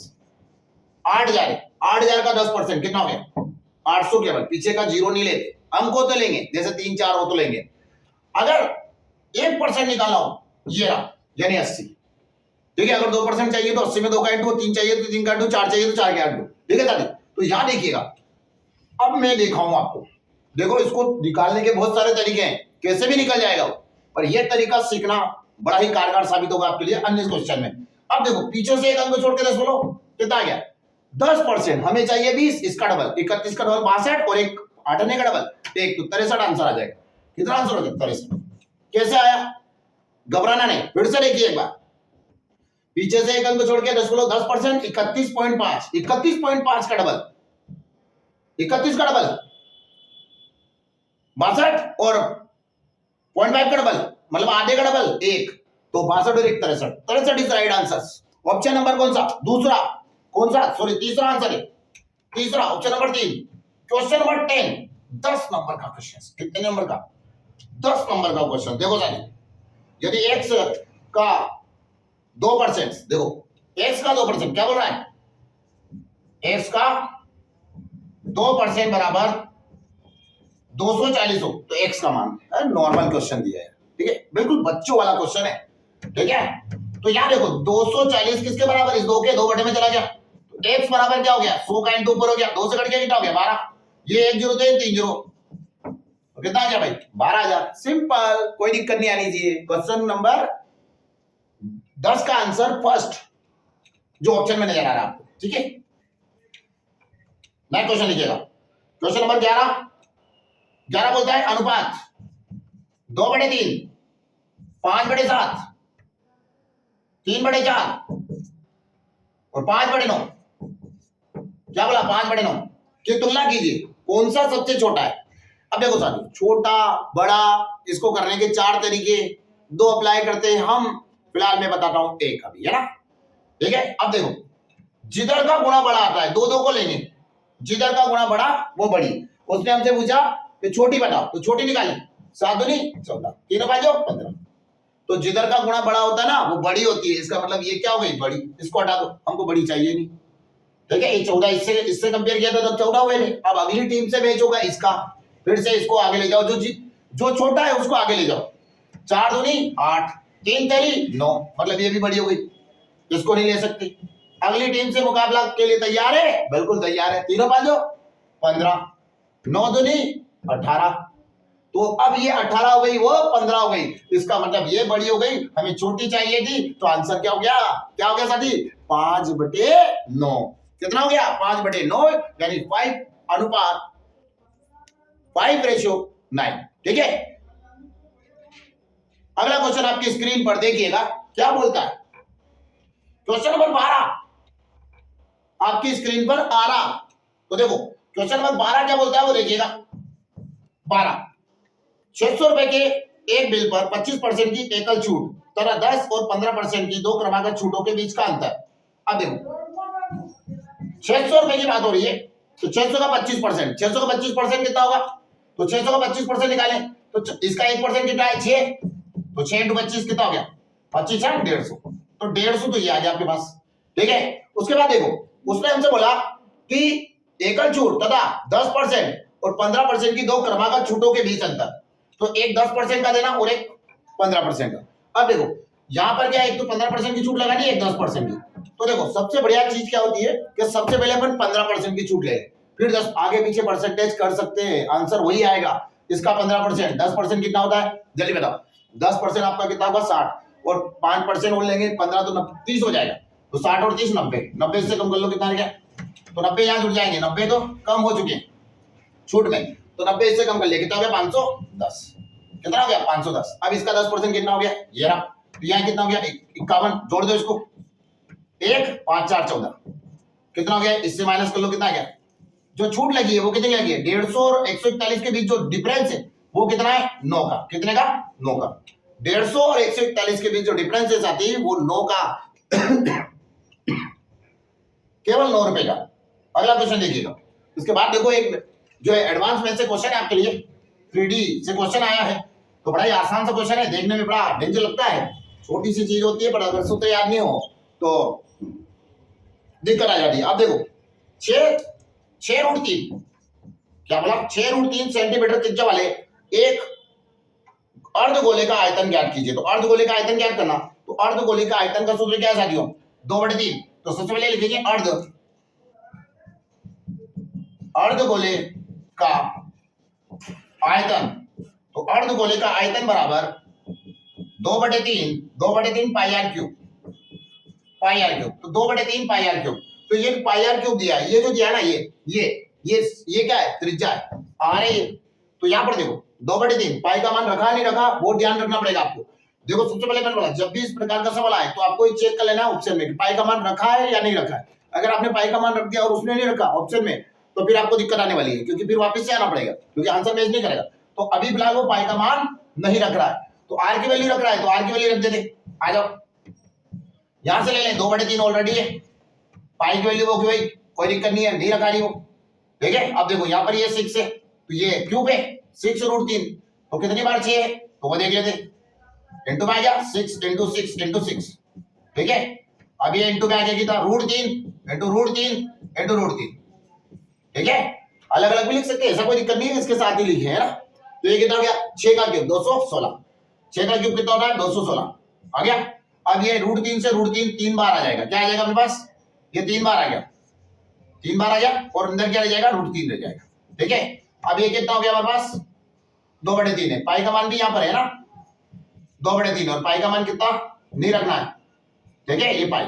8,000 है, 8,000 का 10% कितना हो गया, 800 केवल, पीछे का जीरो नहीं लेते, अंक हो तो लेंगे, जैसे 3 4 हो तो लेंगे। अगर 1% निकालना हो, ये रहा, यानी 80, ठीक है। अगर 2% चाहिए तो 80 में 2 का इंटू, 3 चाहिए तो 3 का इंटू, 4 चाहिए तो 4 का इंटू, ठीक है साथी। तो यहां देखिएगा, अब मैं दिखाऊंगा आपको, देखो इसको निकालने के बहुत सारे तरीके हैं, कैसे भी निकल जाएगा वो, पर यह तरीका सीखना बड़ा ही कारगर साबित होगा आपके लिए अन्य क्वेश्चन में। अब देखो पीछे से एक अंक छोड़ के 10 बोलो, कितना आ गया, 10%, हमें चाहिए 20, इसका डबल 31 का डबल 62, और एक 8 आने का डबल 1 तो 63 आंसर आ जाएगा। कितना आंसर हो गया, 63। कैसे आया, घबराना नहीं, फिर से देखिए एक बार, पीछे से एक अंक छोड़ के 10 बोलो, 10% 31.5, 31.5 का डबल 31 का डबल 62, और 0.5 का डबल मतलब आधे का डबल 1, तो 62 और 1 63, 63 is right answer. Option number कौन सा, दूसरा, कौन सा, सॉरी तीसरा आंसर है, तीसरा, option number 3। Question number 10, 10 number का क्वेश्चन, कितने नंबर का, 10 नंबर का क्वेश्चन। देखो साथी, यदि x का 2%, देखो x का 2% क्या बोल रहा है, x का 2% बराबर 240 हो तो x का मान, नॉर्मल क्वेश्चन दिया है, ठीक है, बिल्कुल बच्चों वाला क्वेश्चन है, ठीक है। तो यहां देखो 240 किसके बराबर, इस 2 के 2 बटे में चला गया, तो x बराबर क्या हो गया, 100 का इंटू ऊपर हो गया, 2 से कट गया कितना हो गया 12, ये 1 0 तो 3 0, तो कितना आ गया भाई 12,000। सिंपल, कोई दिक्कत नहीं आनी चाहिए। क्वेश्चन नंबर 10 का आंसर फर्स्ट जो ऑप्शन में नजर आ रहा है आपको, ठीक है। नेक्स्ट क्वेश्चन लीजिएगा, क्वेश्चन नंबर 11, 11 बोलता है अनुपात 2/3, 5/7, 3/4 और 5/9। क्या बोला, 5/9 की तुलना कीजिए, कौन सा सबसे छोटा है। अब देखो साथियों, छोटा बड़ा इसको करने के 4 तरीके, 2 अप्लाई करते हैं हम, फिलहाल मैं बताता हूं एक अभी, है ना, ठीक है। अब देखो जिधर का गुणा बड़ा आता है, 2 को लेंगे, जिधर का गुणा बड़ा वो बड़ी। उसने हमसे पूछा कि छोटी बताओ, तो छोटी निकाली, 7 दूनी 14, 3 5 15, तो जिधर का गुणा बड़ा होता है ना वो बड़ी होती है, इसका मतलब ये क्या हो गई बड़ी, इसको हटा दो, हमको बड़ी चाहिए नहीं, ठीक है। ये 14 इससे कंपेयर किया था तब 14 हुए थे। अब अगली टीम से मैच होगा इसका, फिर से इसको आगे ले जाओ, जो छोटा है उसको आगे ले जाओ, 4 दूनी 8, 3 तेरी 9, मतलब ये भी बड़ी हो गई, इसको नहीं ले सकते। अगली टीम से मुकाबला के लिए तैयार है, बिल्कुल तैयार है, 3 5 15, 9 दूनी 18, तो अब ये 18 हो गई, वो 15 हो गई, इसका मतलब ये बड़ी हो गई, हमें छोटी चाहिए थी, तो आंसर क्या हो गया, क्या हो गया साथी, 5/9। कितना हो गया, 5/9, यानी 5 अनुपात 5:9, ठीक है। अगला क्वेश्चन आपकी स्क्रीन पर देखिएगा, क्या बोलता है, क्वेश्चन नंबर 12 आपकी स्क्रीन पर आ रहा, तो देखो क्वेश्चन नंबर 12 क्या बोलता है वो देखिएगा। 12, 600 रुपए के एक बिल पर 25% की एकल छूट तथा 10 और 15% की 2 क्रमागत छूटों के बीच का अंतर। अब देखो 600 रुपए की बात हो रही है, तो 600 का 25%, 600 का 25% कितना होगा, तो 600 का 25% निकालें, तो इसका 1% कितना है 6, तो 6 × 25 कितना हो गया, 25 है 150, तो 150 तो ये आ गया आपके पास, ठीक है। उसके बाद देखो उसने हमसे बोला कि एकल छूट तथा 10% और 15% की 2 क्रमागत छूटों के बीच अंतर, तो एक 10% का देना और एक 15% का। अब देखो यहां पर क्या है, एक तो 15% की छूट लगानी, एक 10% की, तो देखो सबसे बढ़िया चीज क्या होती है कि सबसे पहले अपन 15% की छूट ले, फिर 10 आगे पीछे परसेंटेज कर सकते हैं, आंसर वही आएगा। इसका 15%, 10% कितना होता है जल्दी बताओ। 10% आपका कितना होगा 60 और 5% और लेंगे 15 तो 30 हो जाएगा। तो 60 और 30 90, 90 से कम कर लो कितना आ गया। तो 90 यहाँ जुड़ जाएंगे, 90 तो कम हो चुके हैं छूट में, तो 90 इससे कम कर लिया कितना हो गया 510। कितना हो गया 510। अब इसका 10% कितना हो गया ये रहा। तो यहाँ कितना हो गया 51, जोड़ दो इसको 1 5 4 14 कितना हो गया, इससे माइनस कर लो कितना आ गया। जो छूट लगी है वो कितनी लगी है 150 और 141 के बीच जो डिफरेंस है वो कितना है 9 का। कितने का 9 का। 150 और 141 के बीच जो डिफरेंसेस आती है वो 9 का केवल 9 रुपए का। अगला क्वेश्चन देखिएगा। इसके बाद देखो एक जो है एडवांस में से क्वेश्चन है आपके लिए 3D से क्वेश्चन आया है। तो बड़ा ही आसान सा क्वेश्चन है, देखने में बड़ा डेंजर लगता है, छोटी सी चीज होती है पर अगर सूत्र याद नहीं हो तो दिक्कत आ जाती है। आप देखो 6√3 क्या बोला 6√3 सेंटीमीटर त्रिज्या वाले एक अर्धगोले का आयतन ज्ञात कीजिए। तो अर्धगोले का आयतन ज्ञात करना, तो अर्धगोले का आयतन का सूत्र क्या है साथियों 2/3। तो सबसे पहले लिख लीजिए अर्धगोले का आयतन। तो अर्धगोले का आयतन बराबर 2/3 पाई आर क्यूब। तो 2/3 पाई आर क्यूब। तो ये पाई आर क्यूब दिया है, ये जो दिया है ना ये क्या है त्रिज्या है आर है। तो यहां पर देखो 2/3 पाई का मान रखा नहीं रखा वो ध्यान रखना पड़ेगा आपको। देखो सबसे पहले मैंने बोला जब भी इस प्रकार का सवाल आए तो आपको चेक कर लेना ऑप्शन में पाई का मान रखा है या नहीं रखा है। अगर आपने पाई का मान रख दिया और उसने नहीं रखा ऑप्शन में तो फिर आपको दिक्कत आने वाली है, क्योंकि फिर वापस से आना पड़ेगा, क्योंकि आंसर मैच नहीं करेगा। तो अभी फिलहाल वो पाई का मान नहीं रख रहा है, तो आर की वैल्यू रख रहा है तो आर की वैल्यू रख देते। आ जाओ यहां से ले लें 2/3 ऑलरेडी है, पाई की वैल्यू वो की भाई कोई दिक्कत नहीं है, नहीं रखा रही वो। ठीक है अब देखो यहां पर ये 6 है तो ये क्यूब है 6√3 तो कितनी बार 6 है तो वो देख लेते इंटू में आ गया 6 × 6 × 6। ठीक है अब ये इंटू में आ गया कितना √3 × √3 × √3। ठीक है अलग अलग भी लिख सकते हैं, ऐसा कोई दिक्कत नहीं है, इसके साथ ही लिखे है ना। तो ये कितना हो गया 6 का क्यूब 216, 6 का क्यूब कितना होता है 216 आ गया। अब ये √3 से √3 3 बार आ जाएगा, क्या आ जाएगा अपने पास ये 3 बार आ गया, 3 बार आ गया और अंदर क्या रह जाएगा √3 रह जाएगा। ठीक है अब ये कितना हो गया हमारे पास 2/3 है, पाई का मान भी यहां पर है ना 2/3 और पाई का मान कितना नहीं रखना है। ठीक है ये पाई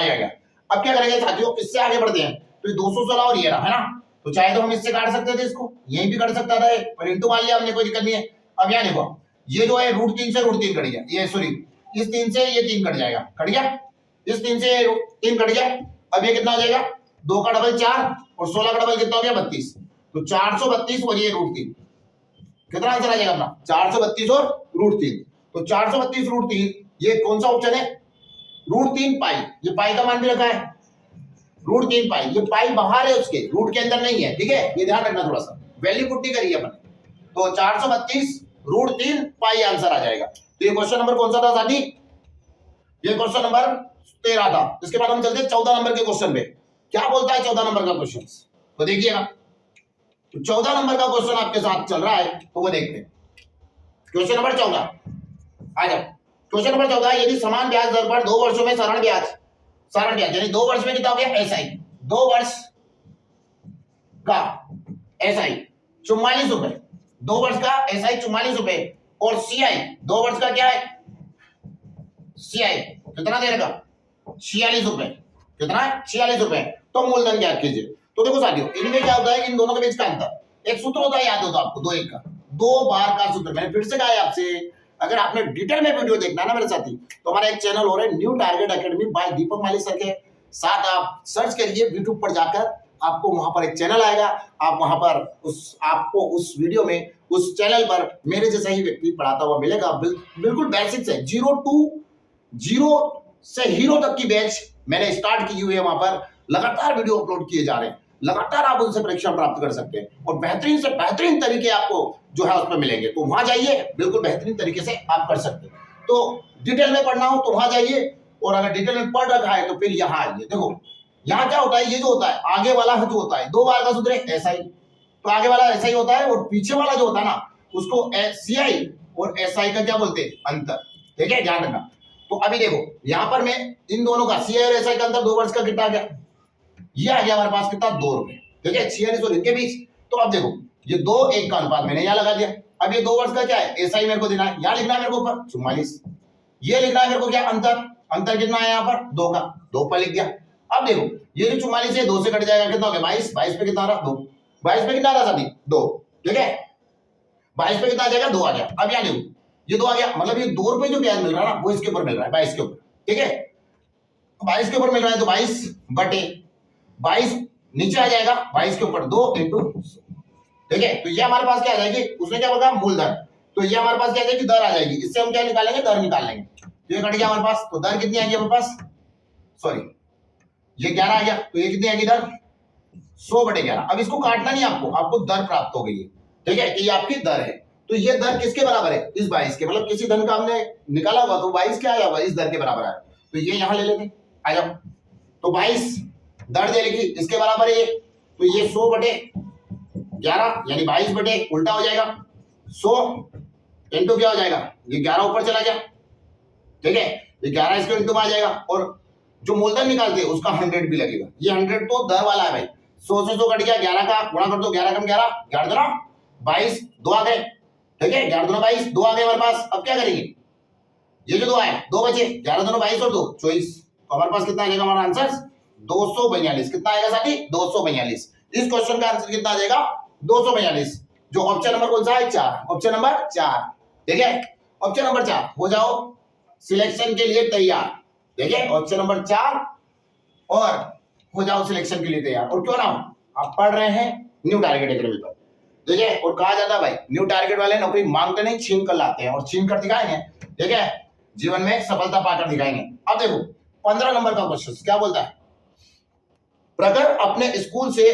आ गया। अब क्या करेंगे साथियों इससे आगे बढ़ते हैं। तो ये 216 और ये रहा है ना, तो चाहे तो हम इससे काट सकते थे, इसको यहीं भी काट सकता था पर इंटू मान लिया हमने, कोई दिक्कत नहीं है। अब यहाँ देखो ये जो है √3 से √3 कट गया, ये सॉरी इस 3 से ये 3 कट जाएगा, कट गया इस 3 से 3 कट गया। अब ये कितना हो जाएगा 2 का डबल 4 और 16 का डबल कितना हो गया 32। तो 432 और ये √3 कितना आंसर आ जाएगा अपना 432 और √3। तो 432 √3 ये कौन सा ऑप्शन है √3 पाई, ये पाई का मान भी रखा है √3 पाई, ये पाई बाहर है उसके रूट के अंदर नहीं है। ठीक है ये ध्यान रखना थोड़ा सा, वैल्यू पुट नहीं करी है अपन। तो 432 √3 पाई आंसर आ जाएगा। तो ये क्वेश्चन नंबर कौन सा था साथी ये क्वेश्चन नंबर 13 था। इसके बाद हम चलते हैं 14 नंबर के क्वेश्चन पे। क्या बोलता है 14 नंबर का क्वेश्चन तो देखिएगा। तो 14 नंबर का क्वेश्चन आपके साथ चल रहा है तो वो देखते हैं। क्वेश्चन नंबर 14 आ जाओ। क्वेश्चन नंबर 14 यदि समान ब्याज दर पर 2 वर्षों में साधारण ब्याज यानी 2 वर्ष में कितना हो गया एसआई 2 वर्ष का एसआई 44 रुपए, 2 वर्ष का एसआई 44 रुपए और सीआई 2 वर्ष का क्या है सीआई कितना दे रहेगा 46 रुपए, कितना है 46 रुपए। तो मूलधन ज्ञात कीजिए। तो देखो साथियों इनमें क्या होता है इन दोनों के बीच का अंतर एक सूत्र होता है, याद होता है आपको 2 1 का 2 बार का सूत्र। मैंने फिर से कहा है आपसे अगर आपने डिटेल में वीडियो देखना है ना मेरे साथी तो हमारा एक चैनल हो रहा है new target academy by Deepak Mali sir के साथ, आप सर्च करिए यूट्यूब पर जाकर आपको वहां पर एक चैनल आएगा, आप वहां पर आपको उस वीडियो में उस चैनल पर मेरे जैसा ही व्यक्ति पढ़ाता हुआ मिलेगा। बिल्कुल बेसिक से 0 से हीरो तक की बैच मैंने स्टार्ट की हुई है, वहां पर लगातार वीडियो अपलोड किए जा रहे हैं, लगातार आप उनसे परीक्षण प्राप्त कर सकते हैं और बेहतरीन से बेहतरीन तरीके आपको जो है उसमें मिलेंगे। तो वहां जाइए बिल्कुल बेहतरीन तरीके से आप कर सकते हैं। तो डिटेल में पढ़ना हो तो वहां जाइए और अगर डिटेल में पढ़ रखा है तो फिर यहाँ आइए। देखो यहाँ क्या होता है ये जो होता है आगे वाला जो होता है 2 बार का सूत्र है एसआई, तो आगे वाला एसआई होता है और पीछे वाला जो होता है ना उसको सीआई और एसआई का क्या बोलते हैं अंतर। ठीक है ध्यान रखना। तो अभी देखो यहां पर मैं इन दोनों का सीआई और एसआई का अंतर 2 वर्ष का कितना आ गया ये आ गया हमारे पास कितना 2 रुपए। ठीक है 46 और इनके बीच। तो अब देखो ये 2 1 का अनुपात मैंने यहाँ लगा दिया। अब ये 2 वर्ष का क्या है, ऐसा ही मेरे को देना है, यहाँ लिखना है मेरे को ऊपर 44, ये लिखना है मेरे को क्या, अंतर, अंतर कितना है यहाँ पर 2 का, 2 पर लिख दिया। अब देखो ये जो 44 है 2 से कट जाएगा, कितना हो गया 22, 22 पे कितना रहा 2, 22 पे कितना रहा साथी 2, ठीक है 22 पे कितना आ जाएगा 2 आ गया। अब यहाँ देखो ये 2 आ गया, मतलब ये 2 रुपए जो ब्याज मिल रहा है ना वो इसके ऊपर मिल रहा है 22 के ऊपर, ठीक है 22 के ऊपर मिल रहा है तो 22 बटे 22 नीचे आ जाएगा 22 के ऊपर 2 इंटू, ठीक है तो ये हमारे पास क्या आ जाएगी, उसने क्या बोला मूलधन, तो ये हमारे पास क्या आ जाएगी दर आ जाएगी, इससे हम क्या निकालेंगे दर निकाल लेंगे, तो ये कट गया हमारे पास, तो दर कितनी आएगी हमारे पास, सॉरी ये 11 आ गया, तो ये कितनी आएगी दर 100 बटे 11। अब इसको काटना नहीं आपको, आपको दर प्राप्त हो गई है, ठीक है कि ये आपकी दर है, तो ये दर किसके बराबर है, इस 22 के, मतलब किसी धन का हमने निकाला होगा तो 22 क्या आया होगा इस दर के बराबर आया, तो ये यहां ले लेते आ जाओ, तो 22 दर दे लिखी इसके बराबर है ये, तो ये 100 बटे 11 यानी 22 बटे उल्टा हो जाएगा 100 इंटू क्या हो जाएगा, ये 11 ऊपर चला गया, ठीक है ये 11 इसके इंटू में आ जाएगा, और जो मूलधन निकालते हैं उसका 100 भी लगेगा, ये 100 तो दर वाला है भाई, 100 से 100 कट गया, 11 का गुणा कर दो, 11 कम 11 11 दूना 22 2 आ गए, ठीक है 11 दूना 22 2 आ गए हमारे पास। अब क्या करेंगे, ये जो 2 आए 2 बचे, 11 दूना 22 और 2 24, तो हमारे पास कितना आ जाएगा हमारा आंसर 242, कितना आएगा साथी 242, इस क्वेश्चन का आंसर कितना आ जाएगा 242, जो ऑप्शन नंबर कौन सा है 4, ऑप्शन नंबर 4, ठीक है ऑप्शन नंबर 4 हो जाओ सिलेक्शन के लिए तैयार, देखिए ऑप्शन नंबर 4 और हो जाओ सिलेक्शन के लिए तैयार। और क्यों ना आप पढ़ रहे हैं न्यू टारगेट एकेडमी पर, देखिए और कहा जाता है भाई न्यू टारगेट वाले नौकरी मांगते नहीं छीन कर लाते हैं, और छीन कर दिखाएंगे, ठीक है जीवन में सफलता पाकर दिखाएंगे। अब देखो 15 नंबर का क्वेश्चन क्या बोलता है, प्रखर अपने स्कूल से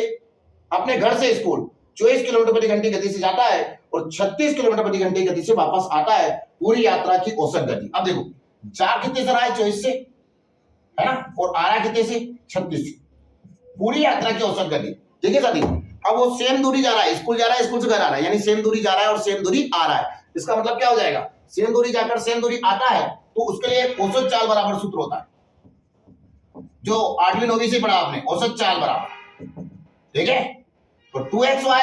अपने घर से स्कूल 24 किलोमीटर प्रति घंटे गति से जाता है और 36 किलोमीटर प्रति घंटे गति से वापस आता है, पूरी यात्रा की औसत गति। अब देखो जा कितने से रहा है 24 से, है ना, और आ रहा कितने से 36 से, पूरी यात्रा की औसत गति, ठीक है साथी। अब वो सेम दूरी जा रहा है, स्कूल जा रहा है स्कूल से घर आ रहा है, यानी सेम दूरी जा रहा है और सेम दूरी आ रहा है, इसका मतलब क्या हो जाएगा सेम दूरी जाकर सेम दूरी आता है, तो उसके लिए औसत चाल बराबर सूत्र होता है, जो 8वीं 9वीं से पढ़ा आपने, औसत चाल बराबर, ठीक है तो 2xy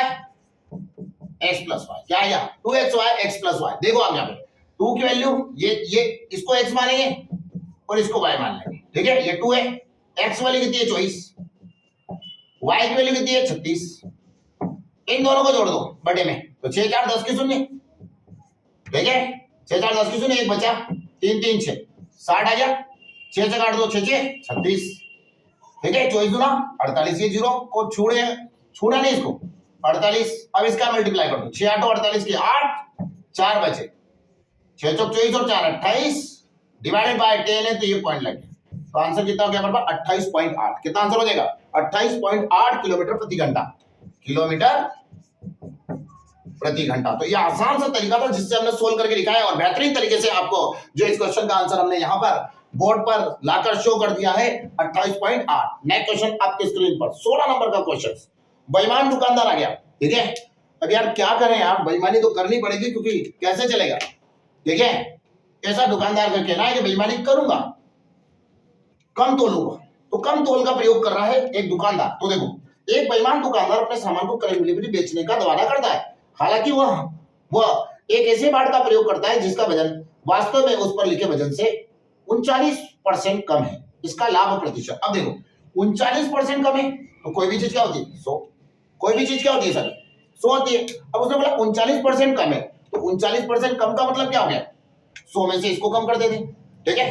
x प्लस वाई, क्या आया 2xy x प्लस वाई। देखो आप यहाँ पे 2 की वैल्यू ये इसको x मानेंगे और इसको y मान लेंगे, ठीक है ये 2 है, x वाली कितनी है 24, y की वैल्यू कितनी है 36, इन दोनों को जोड़ दो बटे में, तो 6 4 10 की शून्य, ठीक है 6 4 10 की शून्य, एक बचा 3 3 6 60 आ गया, 6 से काट दो 6 6 36, ठीक है 24 दूना 48, ये जीरो को छूना नहीं इसको 48, अब इसका मल्टीप्लाई कर दो 6 8 48 की 8 4 बचे 6 चौक 24 और 4 28 डिवाइडेड बाय 10 है, तो ये पॉइंट लग गया, तो आंसर कितना हो गया हमारे पास 28.8, कितना आंसर हो जाएगा 28.8 किलोमीटर प्रति घंटा, किलोमीटर प्रति घंटा। तो ये आसान सा तरीका था जिससे हमने सोल्व करके दिखाया, और बेहतरीन तरीके से आपको जो इस क्वेश्चन का आंसर हमने यहाँ पर बोर्ड पर लाकर शो कर दिया है 28.8। नेक्स्ट क्वेश्चन आपके स्क्रीन पर 16 नंबर का क्वेश्चन, बेईमान दुकानदार आ गया, ठीक है अब यार क्या करें यार, बेईमानी तो करनी पड़ेगी क्योंकि कैसे चलेगा, ठीक है ऐसा दुकानदार का कहना है कि बेईमानी करूंगा कम तोलूंगा, तो कम तोल का प्रयोग कर रहा है एक दुकानदार। तो देखो एक बेईमान दुकानदार अपने सामान को करीब डिलीवरी बेचने का दावा करता है, हालांकि वह एक ऐसे बाट का प्रयोग करता है जिसका वजन वास्तव में उस पर लिखे वजन से 39% कम है, इसका लाभ प्रतिशत। अब देखो 39% कम है तो कोई भी चीज क्या होती है 100, कोई भी चीज क्या होती है सर 100 होती है। अब उसने बोला 39% कम है, तो 39% कम का मतलब क्या हो गया 100 में से इसको कम कर देते, ठीक है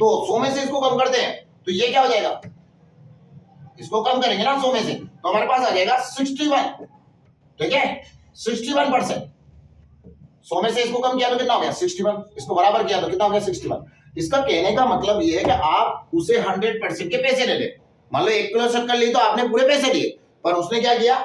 तो 100 में से इसको कम करते हैं तो ये क्या हो जाएगा, इसको कम करेंगे ना 100 में से तो हमारे पास आ जाएगा 61, ठीक है 61%, 100 में से इसको कम किया तो कितना हो गया 61, इसको बराबर किया तो कितना हो गया 61। इसका कहने का मतलब ये है कि आप उसे 100% के पैसे ले ले, मान लो 1 किलो शक्कर ली तो आपने पूरे पैसे लिए, पर उसने क्या किया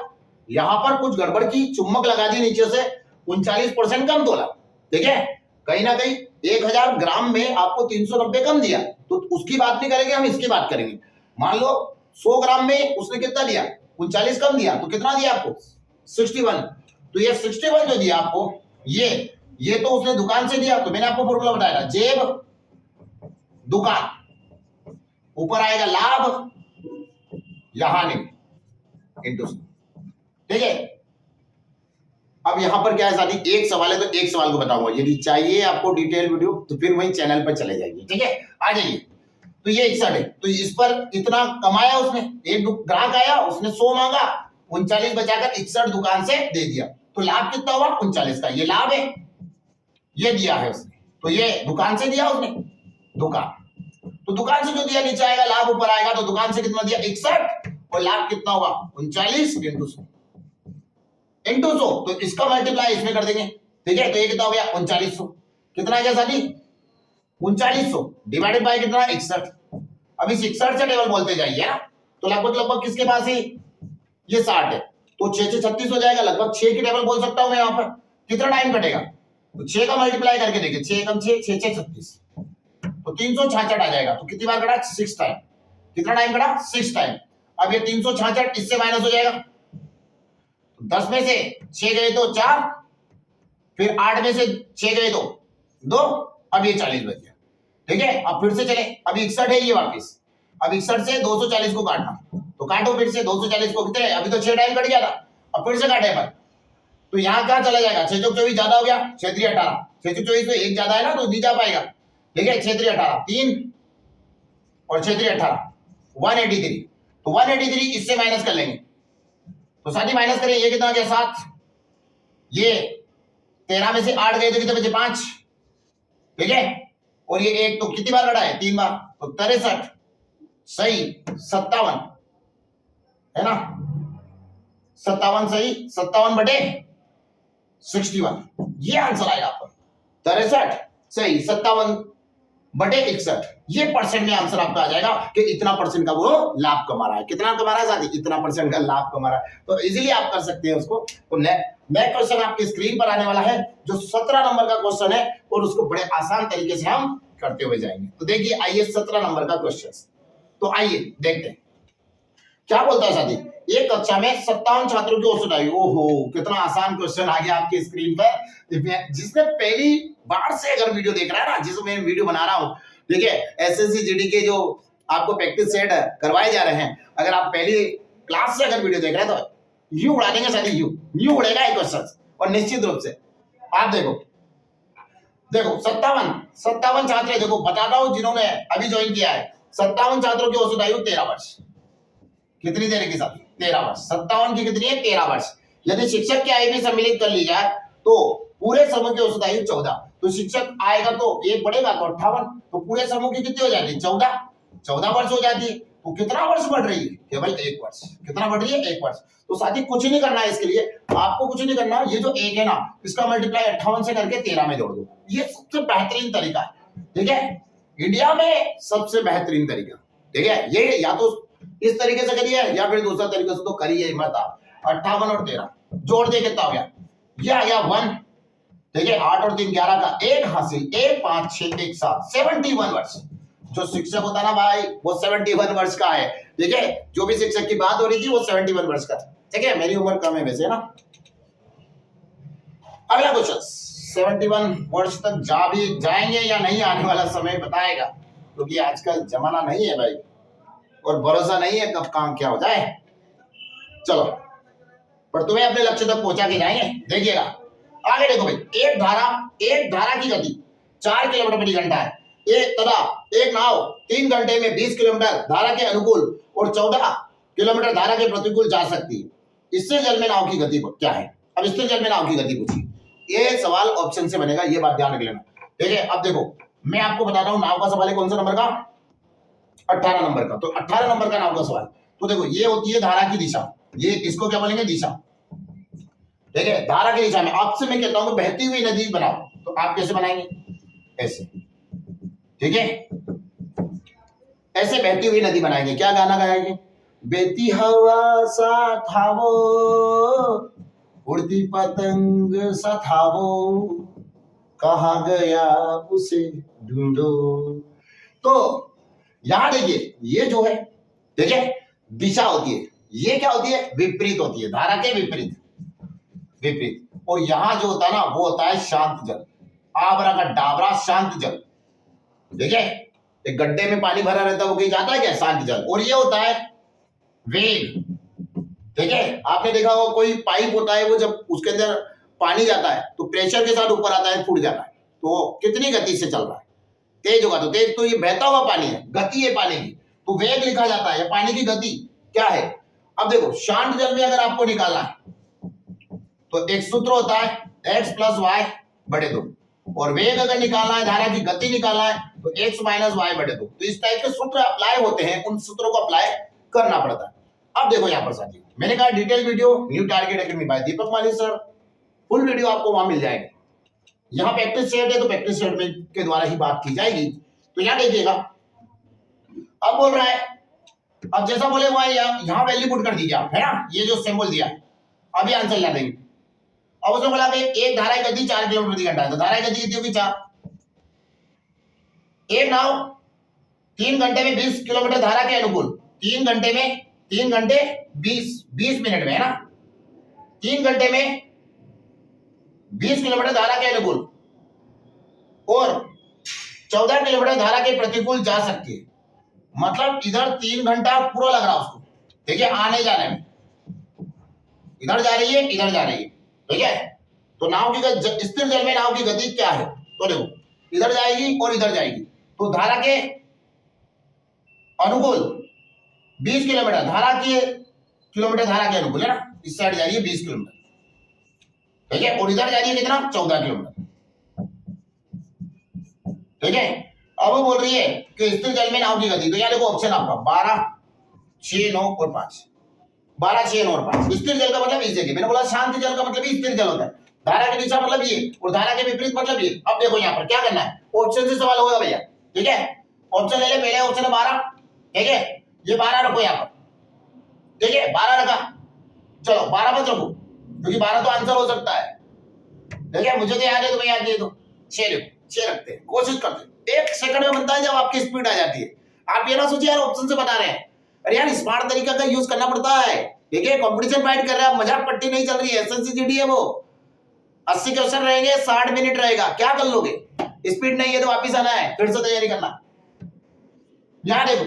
यहां पर कुछ गड़बड़ की, चुम्बक लगा दी नीचे से 39% कम तोला, ठीक है कहीं ना कहीं 1000 ग्राम में आपको 390 कम दिया, तो उसकी बात नहीं करेंगे हम, इसकी बात करेंगे। मान लो 100 ग्राम में उसने कितना दिया 39 कम दिया, तो कितना दिया आपको 61, तो ये 61 जो दिया आपको ये तो उसने दुकान से दिया, तो मैंने आपको फॉर्मूला बताया जेब दुकान, ऊपर आएगा लाभ, यहां नहीं इंटू, ठीक है अब यहाँ पर क्या है साथी, एक सवाल है तो एक सवाल को बताऊंगा, यदि चाहिए आपको डिटेल वीडियो तो फिर वही चैनल पर चले जाइए, ठीक है, आ जाइए। तो ये 61 है, तो इस पर इतना कमाया उसने, एक ग्राहक आया उसने 100 मांगा, 39 बचाकर 61 दुकान से दे दिया, तो लाभ कितना हुआ 39 का, ये लाभ है, ये दिया है उसने, तो ये दुकान से दिया उसने, दुकान, तो दुकान से जो दिया नीचे आएगा, लाभ ऊपर आएगा, तो दुकान से कितना दिया 61 और लाभ कितना हुआ 39 इंटू 100, तो इसका मल्टीप्लाई इसमें कर देंगे, ठीक है, तो ये कितना हो गया 3900, कितना है साथी 3900 डिवाइडेड बाय कितना 61, अब इस 61 से टेबल बोलते जाइए ना, तो लगभग लगभग किसके पास है ये 60 है, तो 6 से 36 हो जाएगा, लगभग 6 की टेबल बोल सकता हूं मैं यहाँ पर, कितना टाइम कटेगा, तो 6 का मल्टीप्लाई करके देखिए, 6 कम 6 6 6 36, तो 366 आ जाएगा, तो कितनी बार कटा 6 टाइम, कितना टाइम कटा 6 टाइम, अब ये 366 इससे माइनस हो जाएगा, 10 में से 6 गए तो 4, फिर 8 में से 6 गए तो 2, अब ये 40 बच गया, ठीक है, अब फिर से चले, अब 61 है ये वापस, अब 61 से 240 को काटना, तो काटो फिर से 240 को, कितने अभी तो 6 टाइम कट गया था, अब फिर से काटे अपन, तो यहाँ क्या चला जाएगा 6 चौक 24 ज्यादा हो गया, 6 3 18, 6 चौक 24 तो एक ज्यादा है ना, तो नहीं जा पाएगा, ठीक है, 6 3 18 3 और 6 3 18 183, तो 183 इससे माइनस कर लेंगे, तो साथ ही माइनस करें, ये कितना गया 7, ये 13 में से 8 गए तो कितने बचे 5, ठीक है, और ये एक तो कितनी बार लड़ा है 3 बार, तो 63 सही 57 है ना, 57 सही 57 बटे 61, ये आंसर आएगा आपका 63 सही 57 बटे 61, ये परसेंट में आंसर आपका आ जाएगा कि इतना परसेंट का वो लाभ कमा रहा है, कितना कमा रहा है साथी, इतना परसेंट का लाभ कमा रहा है, तो इजीली आप कर सकते हैं उसको। तो नेक्स्ट क्वेश्चन आपकी स्क्रीन पर आने वाला है, जो 17 नंबर का क्वेश्चन है और उसको बड़े आसान तरीके से हम करते हुए जाएंगे। तो देखिए आइए 17 नंबर का क्वेश्चन, तो आइए देखते हैं क्या बोलता है साथी, एक कक्षा में 57 छात्रों की औसत आयु, ओहो कितना आसान क्वेश्चन आ गया आपकी स्क्रीन पर, जिसने पहली बार से अगर वीडियो देख रहा है ना, जिसमें मैं वीडियो बना रहा हूं, ठीक है, एसएससी जीडी के जो आपको प्रैक्टिस सेट करवाए जा रहे हैं, अगर आप पहली क्लास से अगर वीडियो देख रहे हैं तो यू उड़ा देंगे साथी, यू उड़ेगा एक क्वेश्चन, और निश्चित रूप से आप देखो 57 छात्र, देखो बताता हूं जिन्होंने अभी ज्वाइन किया है, 57 छात्रों की औसत आयु 13 वर्ष, कितनी देर की साथी 13 वर्ष, 57 की कितनी है 13 वर्ष, यदि शिक्षक की आयु भी सम्मिलित कर ली जाए तो पूरे समूह की औसत आयु 14, तो शिक्षक आएगा तो एक बढ़ेगा तो 58, तो पूरे समूह की कितनी हो जाती है 14 वर्ष हो जाती है, तो कितना वर्ष बढ़ रही है केवल 1 वर्ष, कितना बढ़ रही है 1 वर्ष, तो साथी कुछ नहीं करना है इसके लिए, आपको कुछ नहीं करना, ये जो 1 है ना इसका मल्टीप्लाई 58 से करके 13 में जोड़ दो, ये सबसे बेहतरीन तरीका है, ठीक है, इंडिया में सबसे बेहतरीन तरीका, ठीक है, ये या तो इस तरीके से करिए या फिर दूसरा तरीके से तो करिए हिम्मत आप, 58 और 13 जोड़ दे कितना हो गया, ये आ गया 1, ठीक है, 8 और 3 11 का 1 हासिल, 1 5 6 1 7 71 वर्ष, जो शिक्षक होता ना भाई वो 71 वर्ष का है, ठीक है, जो भी शिक्षक की बात हो रही थी वो 71 वर्ष का, ठीक है, मेरी उम्र कम है वैसे ना। अगला क्वेश्चन, 71 वर्ष तक जाएंगे या नहीं आने वाला समय बताएगा, क्योंकि आजकल जमाना नहीं है भाई, और भरोसा नहीं है कब काम क्या हो जाए, चलो पर तुम्हें अपने लक्ष्य तक पहुंचा के जाएंगे, देखिएगा आगे देखो भाई, एक धारा की गति 4 किलोमीटर प्रति घंटा है, एक नाव 3 घंटे में 20 किलोमीटर धारा के अनुकूल और 14 किलोमीटर धारा के प्रतिकूल जा सकती है, स्थिर जल में नाव की गति क्या है, अब स्थिर जल में नाव की गति पूछी, ये सवाल ऑप्शन से बनेगा, ये बात ध्यान रख लेना, ठीक है। अब देखो मैं आपको बताता हूं नाव का सवाल है कौन सा नंबर का, 18 नंबर का, तो 18 नंबर का नाव का सवाल, तो देखो ये होती है धारा की दिशा, ये इसको क्या बोलेंगे दिशा, ठीक है, धारा की दिशा में आपसे मैं कहता हूं बहती हुई नदी बनाओ, तो आप कैसे बनाएंगे ऐसे, ठीक है, ऐसे बहती हुई नदी बनाएंगे, क्या गाना गाएंगे, बहती हवा सा था वो, उड़ती पतंग सा था वो, कहाँ गया उसे ढूंढो, तो यहां देखिए ये जो है, ठीक है, दिशा होती है, ये क्या होती है विपरीत होती है, धारा के विपरीत, और यहां जो होता है ना वो होता है शांत जल, आबरा का डाबरा शांत जल, ठीक है, एक गड्ढे में पानी भरा रहता है वो कहीं जाता है क्या शांत जल, और ये होता है वेग, ठीक है, आपने देखा होगा कोई पाइप होता है वो जब उसके अंदर पानी जाता है तो प्रेशर के साथ ऊपर आता है, फूट जाता है। तो कितनी गति से चल रहा है? तेज होगा तो तेज, तो ये बहता हुआ पानी है, गति है पानी की, तो वेग लिखा जाता है, पानी की गति क्या है। अब देखो शांत जल में अगर आपको निकालना है तो एक सूत्र होता है x प्लस वाई बटे 2, और वेग अगर निकालना है, धारा की गति निकालना है तो x माइनस वाई बटे 2। तो इस टाइप के सूत्र अप्लाई होते हैं, उन सूत्रों को अप्लाई करना पड़ता है। अब देखो यहाँ पर साथियों, मैंने कहा detail video new target academy by Deepak Mali sir, full video आपको वहां मिल जाएगी। यहाँ प्रैक्टिस सेट है तो प्रैक्टिस सेट में के द्वारा ही बात की जाएगी। तो यहाँ देखिएगा, अब बोल रहा है, अब जैसा बोले हुआ है यहाँ वैल्यू पुट कर दीजिए आप, है ना, ये जो सिंबल दिया है, अभी आंसर ला देंगे। अब उसमें बोला एक धारा की गति 4 किलोमीटर प्रति घंटा है, तो धारा की गति कितनी होगी 4। एक नाव 3 घंटे में 20 किलोमीटर धारा के अनुकूल, 3 घंटे 20 मिनट में, है ना, 3 घंटे में 20 किलोमीटर धारा के अनुकूल और 14 किलोमीटर धारा के प्रतिकूल जा सकती है। मतलब इधर 3 घंटा पूरा लग रहा है उसको, देखिए आने जाने में, इधर जा रही है इधर जा रही है, ठीक है। तो नाव की स्थिर जल में नाव की गति क्या है, तो देखो इधर जाएगी और इधर जाएगी, तो धारा के अनुकूल 20 किलोमीटर धारा के अनुकूल, है ना, इस साइड जा रही है 20 किलोमीटर, ठीक है, और इधर जा रही है कितना 14 किलोमीटर, ठीक है। अब वो बोल रही है कि स्थिर जल में नाव की गति, तो यहाँ देखो ऑप्शन आपका 12, 6, 9 और 5, 12, 6, 9 और 5। स्थिर जल का मतलब इस जगह, मैंने बोला शांत जल का मतलब स्थिर जल होता है, धारा के दिशा मतलब ये और धारा के विपरीत मतलब ये। अब देखो यहाँ पर क्या करना है, ऑप्शन से सवाल होगा भैया, ठीक है। ऑप्शन ले ले, पहले ऑप्शन है 12, ठीक है, ये 12 रखो यहाँ पर, ठीक है, 12 रखा, चलो 12 मत रखो क्योंकि 12 तो आंसर हो सकता है, ठीक है, मुझे तो याद है, तुम्हें याद नहीं तो 6 रखते हैं, कोशिश करते हैं, 1 सेकंड में बनता है जब आपकी स्पीड आ जाती है। आप ये ना सोचिए यार ऑप्शन से बता रहे हैं, अरे यार स्मार्ट तरीका का यूज करना पड़ता है, ठीक है, कंपटीशन फाइट कर रहा है, मजाक पट्टी नहीं चल रही है, एसएससी है वो, 80 क्वेश्चन रहेंगे, 60 मिनट रहेगा, क्या कर लोगे, स्पीड नहीं है तो वापिस आना है, फिर से तैयारी करना। यहां देखो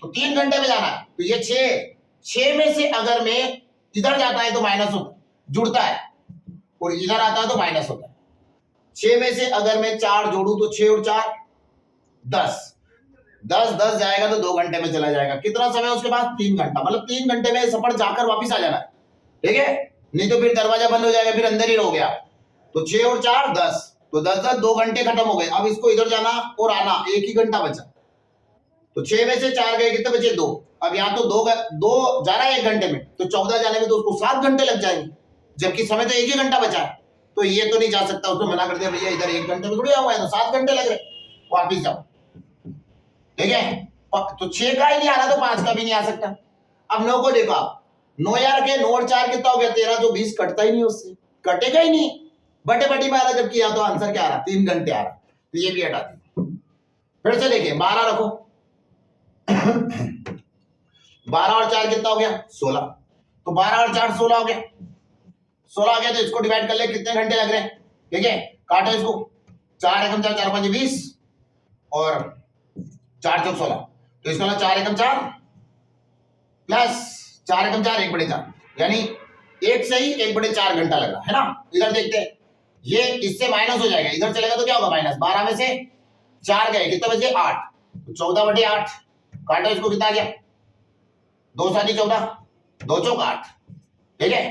तो 3 घंटे में जाना है, तो ये 6 में से अगर मैं इधर जाता है तो माइनस होता, जुड़ता है, और इधर आता है तो माइनस होता है। 6 में से अगर मैं 4 जोड़ू तो 6 और 4 10 जाएगा तो 2 घंटे में चला जाएगा। कितना समय उसके पास 3 घंटा, मतलब 3 घंटे में सफर जाकर वापिस आ जाना है, ठीक है, नहीं तो फिर दरवाजा बंद हो जाएगा, फिर अंदर ही रहोगे आप। तो 6 और 4 10, तो 10 2 घंटे खत्म हो गए। अब इसको इधर जाना और आना 1 ही घंटा बचा, तो 6 में से 4 गए, कितने बचे 2। अब यहाँ तो 2 जा रहा है 1 घंटे में, तो 14 जाने में तो उसको 7 घंटे लग जाएंगे, जबकि समय तो 1 ही घंटा बचा है। तो ये तो नहीं जा सकता, उसने मना कर दिया भैया इधर 1 घंटे में थोड़ी आऊंगा, है तो 7 घंटे लग रहे, वापिस जाओ, ठीक है। तो 6 का ही नहीं आ रहा तो 5 का भी नहीं आ सकता। अब 9 को देखो आप, 9 यार के 9 और 4 कितना हो गया 13, जो 20 कटता ही नहीं, उससे कटेगा ही नहीं, बटे बटी में आ रहा, जबकि यहाँ तो आंसर क्या आ रहा 3 घंटे आ रहा, तो ये भी हटा दी। फिर से देखिए 12 रखो 12 और 4 कितना हो गया 16, तो 12 और 4 16 हो गया, 16 आ गया, तो इसको डिवाइड कर ले कितने घंटे लग रहे हैं, ठीक है, काटो इसको, 4 एकम 4 4 5 20 और 4 चौक 16, तो इसका 4 एकम 4 प्लस 4 एकम 4 1 बटे 4, यानी 1 से ही 1 बटे 4 घंटा लग रहा है ना। इधर देखते हैं, ये इससे माइनस हो जाएगा, इधर चलेगा तो क्या होगा माइनस, 12 में से 4 गए, कितने बचे 8, तो 14 बटे 8, काटो इसको, कितना आ गया 2 7 14, 2 चौक 8, ठीक है,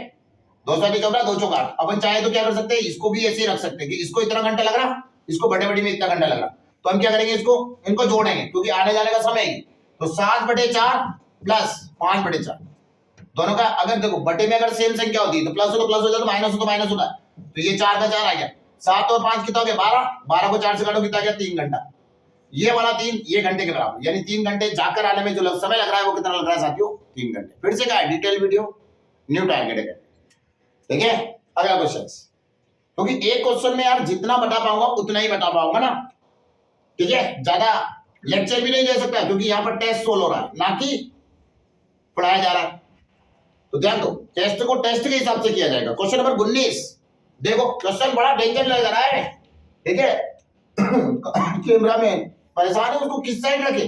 2 7 14, 2 चौक 8। अपन चाहे तो क्या कर सकते हैं, इसको भी ऐसे रख सकते हैं कि इसको इतना घंटा लग रहा, इसको बड़े बड़ी में इतना घंटा लग रहा, तो हम क्या करेंगे, इसको इनको जोड़ेंगे क्योंकि आने जाने का समय है, तो 7 बटे 4 प्लस 5 बटे 4, दोनों का अगर देखो बटे में अगर सेम संख्या होती है तो प्लस हो तो प्लस हो जाता, माइनस हो तो माइनस होता है, तो ये 4 का 4 आ गया, 7 और 5 कितना हो गया 12, 12 को 4 से काटो कितना आ गया 3 घंटा, ये वाला 3 ये घंटे के बराबर, यानी 3 घंटे जाकर आने में जो समय लग रहा है वो कितना लग रहा है साथियों 3 घंटे। फिर से क्या है, डिटेल वीडियो न्यू टारगेट है, ठीक है। अगला क्वेश्चन, क्योंकि एक क्वेश्चन में यार जितना बता पाऊंगा उतना ही बता पाऊंगा ना, ठीक है, ज्यादा लेक्चर भी नहीं दे सकता क्योंकि यहाँ पर टेस्ट सोल्व हो रहा है ना कि पढ़ाया जा रहा है। तो ध्यान दो, टेस्ट को टेस्ट के हिसाब से किया जाएगा। क्वेश्चन नंबर 19 देखो, क्वेश्चन बड़ा डेंजर लग रहा है, ठीक है कैमरा में परेशान है, उसको किस साइड रखे।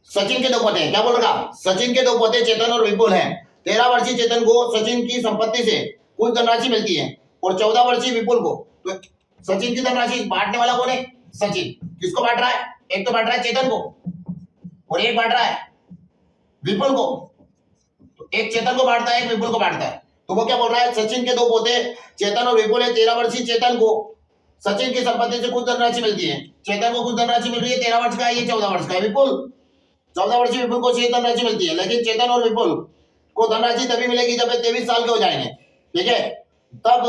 सचिन के 2 पोते हैं, क्या बोल रहा, सचिन के 2 पोते चेतन और विपुल हैं, 13 वर्षीय चेतन को सचिन की संपत्ति से कुछ धनराशि मिलती है और 14 वर्षीय विपुल को, तो सचिन की धनराशि बांटने वाला कौन है? सचिन। किसको बांट रहा है? एक तो बांट रहा है चेतन को और एक बांट रहा है विपुल को। तो एक चेतन को बांटता है, एक विपुल को बांटता है। तो वो क्या बोल रहा है? सचिन के दो पोते चेतन और विपुल है। 13 वर्षीय चेतन को सचिन की संपत्ति से कुछ धनराशि मिलती है। चेतन को कुछ धनराशि मिल रही है, 13 वर्ष का है, ये 14 वर्ष का है। विपुल 14 वर्षीय विपुल को शेष धनराशि मिलती है, लेकिन चेतन और विपुल को धनराशि तभी मिलेगी जब वे 23 साल के हो जाएंगे। ठीक है, तब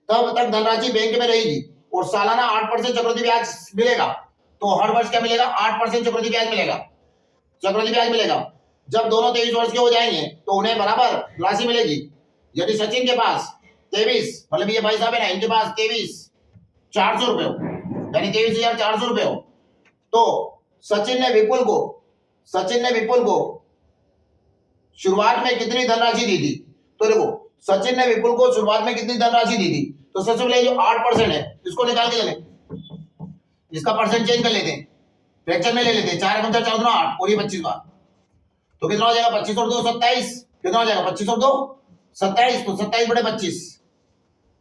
तक धनराशि बैंक में रहेगी और सालाना 8% चक्रवृद्धि ब्याज मिलेगा। तो हर वर्ष क्या मिलेगा? 8% चक्रवृद्धि ब्याज मिलेगा, चक्रवृद्धि ब्याज मिलेगा। जब दोनों 23 वर्ष के हो जाएंगे तो उन्हें बराबर राशि मिलेगी। यदि सचिन के पास 23, मतलब ये भाई साहब है ना, इनके पास 23,400 रुपए हो, यानी 23,400 रुपए हो, तो सचिन ने विपुल को शुरुआत में कितनी धनराशि दी थी? तो देखो, सचिन ने विपुल को शुरुआत में कितनी धनराशि दी थी? तो सबसे पहले जो 8% है इसको निकाल के चले, इसका परसेंट चेंज कर लेते हैं, फ्रैक्शन में ले लेते हैं। 4 × 4 = 8 और ये 25 बार, तो कितना हो जाएगा? 25 और 2 27। कितना हो जाएगा? 25 और 2 27, तो 27/25।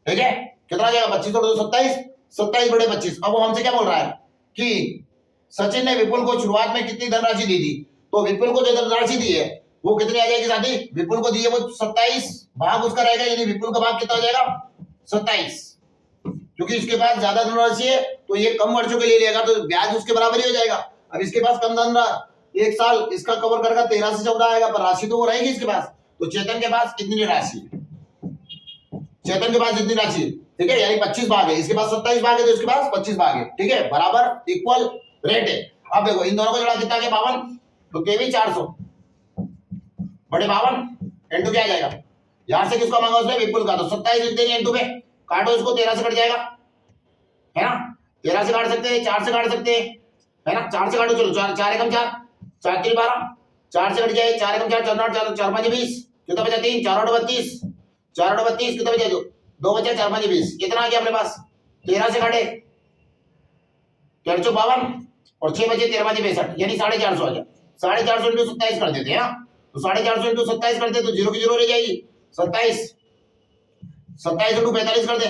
ठीक है, कितना हो जाएगा? 25 और 2 27, 27/25। अब वो हमसे क्या बोल रहा है कि सचिन ने विपुल को शुरुआत में कितनी धनराशि दी थी? तो विपुल को जो धनराशि दी है वो कितनी आ जाएगी साथी? विपुल को दी है वो 27, भाग उसका रहेगा, यानी विपुल का भाग कितना हो जाएगा? 27। क्योंकि इसके पास ज्यादा धनराशि है तो ये कम वर्षों के लिए लेगा, तो ब्याज उसके बराबर ही हो जाएगा। अब इसके पास कम धनराशि, 1 साल इसका कवर करेगा, 13 से 14 आएगा, पर राशि तो वो रहेगी इसके पास। तो चेतन के पास कितनी राशि? चेतन के पास जितनी राशि, ठीक है, यानी 25 भाग है, इसके पास 27 भाग है, तो इसके पास 25 भाग है। ठीक है, बराबर इक्वल रेट है। अब देखो इन दोनों को जोड़ा कितना? 52, तो 23,400 बड़े 52 इंटू क्या आ जाएगा? यहां से किसको मांगा उसने? विपुल का, तो 27 लिख देंगे इंटू में, काटो इसको, 13 से कट जाएगा, है ना? 13 से काट सकते हैं, 4 से काट सकते हैं, है ना? 4 से काटो, चलो 4 × 4 4 3 12, 4 से कट जाए, 4 × 4 4 4 4 5 20, कितना बचा? 3 4 8 32, 4 8 32, कितना बचा? 2 बचा, 4 5 20, कितना आ गया अपने पास? 13 से काटे 452 और 6 बचे 13 5 62, यानी 450 आ गया। 450 इंटू 27 कर देते हैं ना, तो 450 इंटू 27 करते तो 0 की 0 रह जाएगी। 27 इंटू 45 कर दे,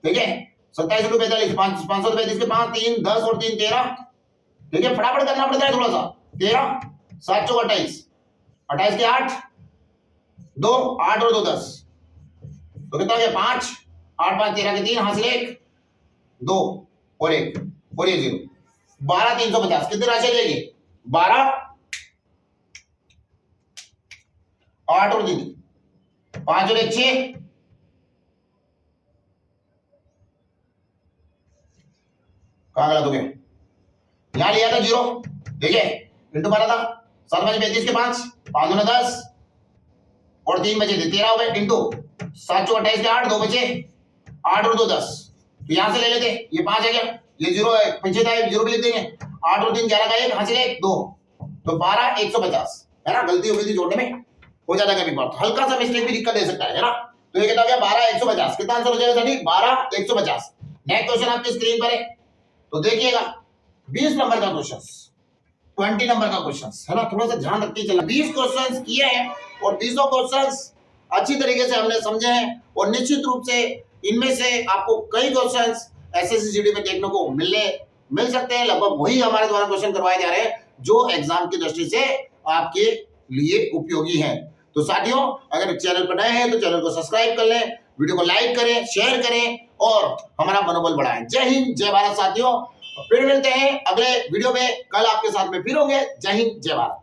ठीक है, 27 इंटू 45, 535 के 5 3 10 और 3 13। ठीक है, फटाफट करना पड़ता है थोड़ा सा। 13 7 चौक 28, 28 के 8 2 8 और 2 10, तो कितना हो गया? 5 8 5 13 के 3 हासिल 1 2 और 1 और ये 0, 12 350। कितनी राशि जाएगी? 12 8 और 3 5 और 1 6, कहां गलत हो गया? यहां लिया था 0, ठीक है, इंटू 12 था, 7 5 35 के 5 5 2 10 और 3 बचे थे 13 हो गए, इंटू 7 चौक 28 के 8 2 बचे 8 और 2 10, तो यहां से ले लेते, ये 5 है क्या? ये 0 है, पीछे था 0 भी लिख देंगे, 8 और 3 11 का 1 हासिल 1 2, तो 12 150, है ना? गलती हो गई थी जोड़ने में, हो जाता है कभी बार, हल्का सा मिस्टेक भी दिक्कत दे सकता है ना? तो ये कितना हो गया? 12 150। कितना आंसर हो जाएगा सभी? 12 150। नेक्स्ट क्वेश्चन आपकी स्क्रीन पर है, तो देखिएगा 20 नंबर का क्वेश्चन, 20 नंबर का क्वेश्चन, है ना? थोड़ा सा ध्यान रखते चलना। 20 क्वेश्चन किए हैं और 20 क्वेश्चन अच्छी तरीके से हमने समझे हैं, और निश्चित रूप से इनमें से आपको कई क्वेश्चन एसएससी में देखने को मिल सकते हैं। लगभग वही हमारे द्वारा क्वेश्चन करवाए जा रहे हैं जो एग्जाम की दृष्टि से आपके लिए उपयोगी हैं। तो साथियों, अगर चैनल पर नए हैं तो चैनल को सब्सक्राइब कर लें, वीडियो को लाइक करें, शेयर करें और हमारा मनोबल बढ़ाएं। जय हिंद, जय भारत साथियों। फिर मिलते हैं अगले वीडियो में, कल आपके साथ में फिर होंगे। जय हिंद, जय भारत।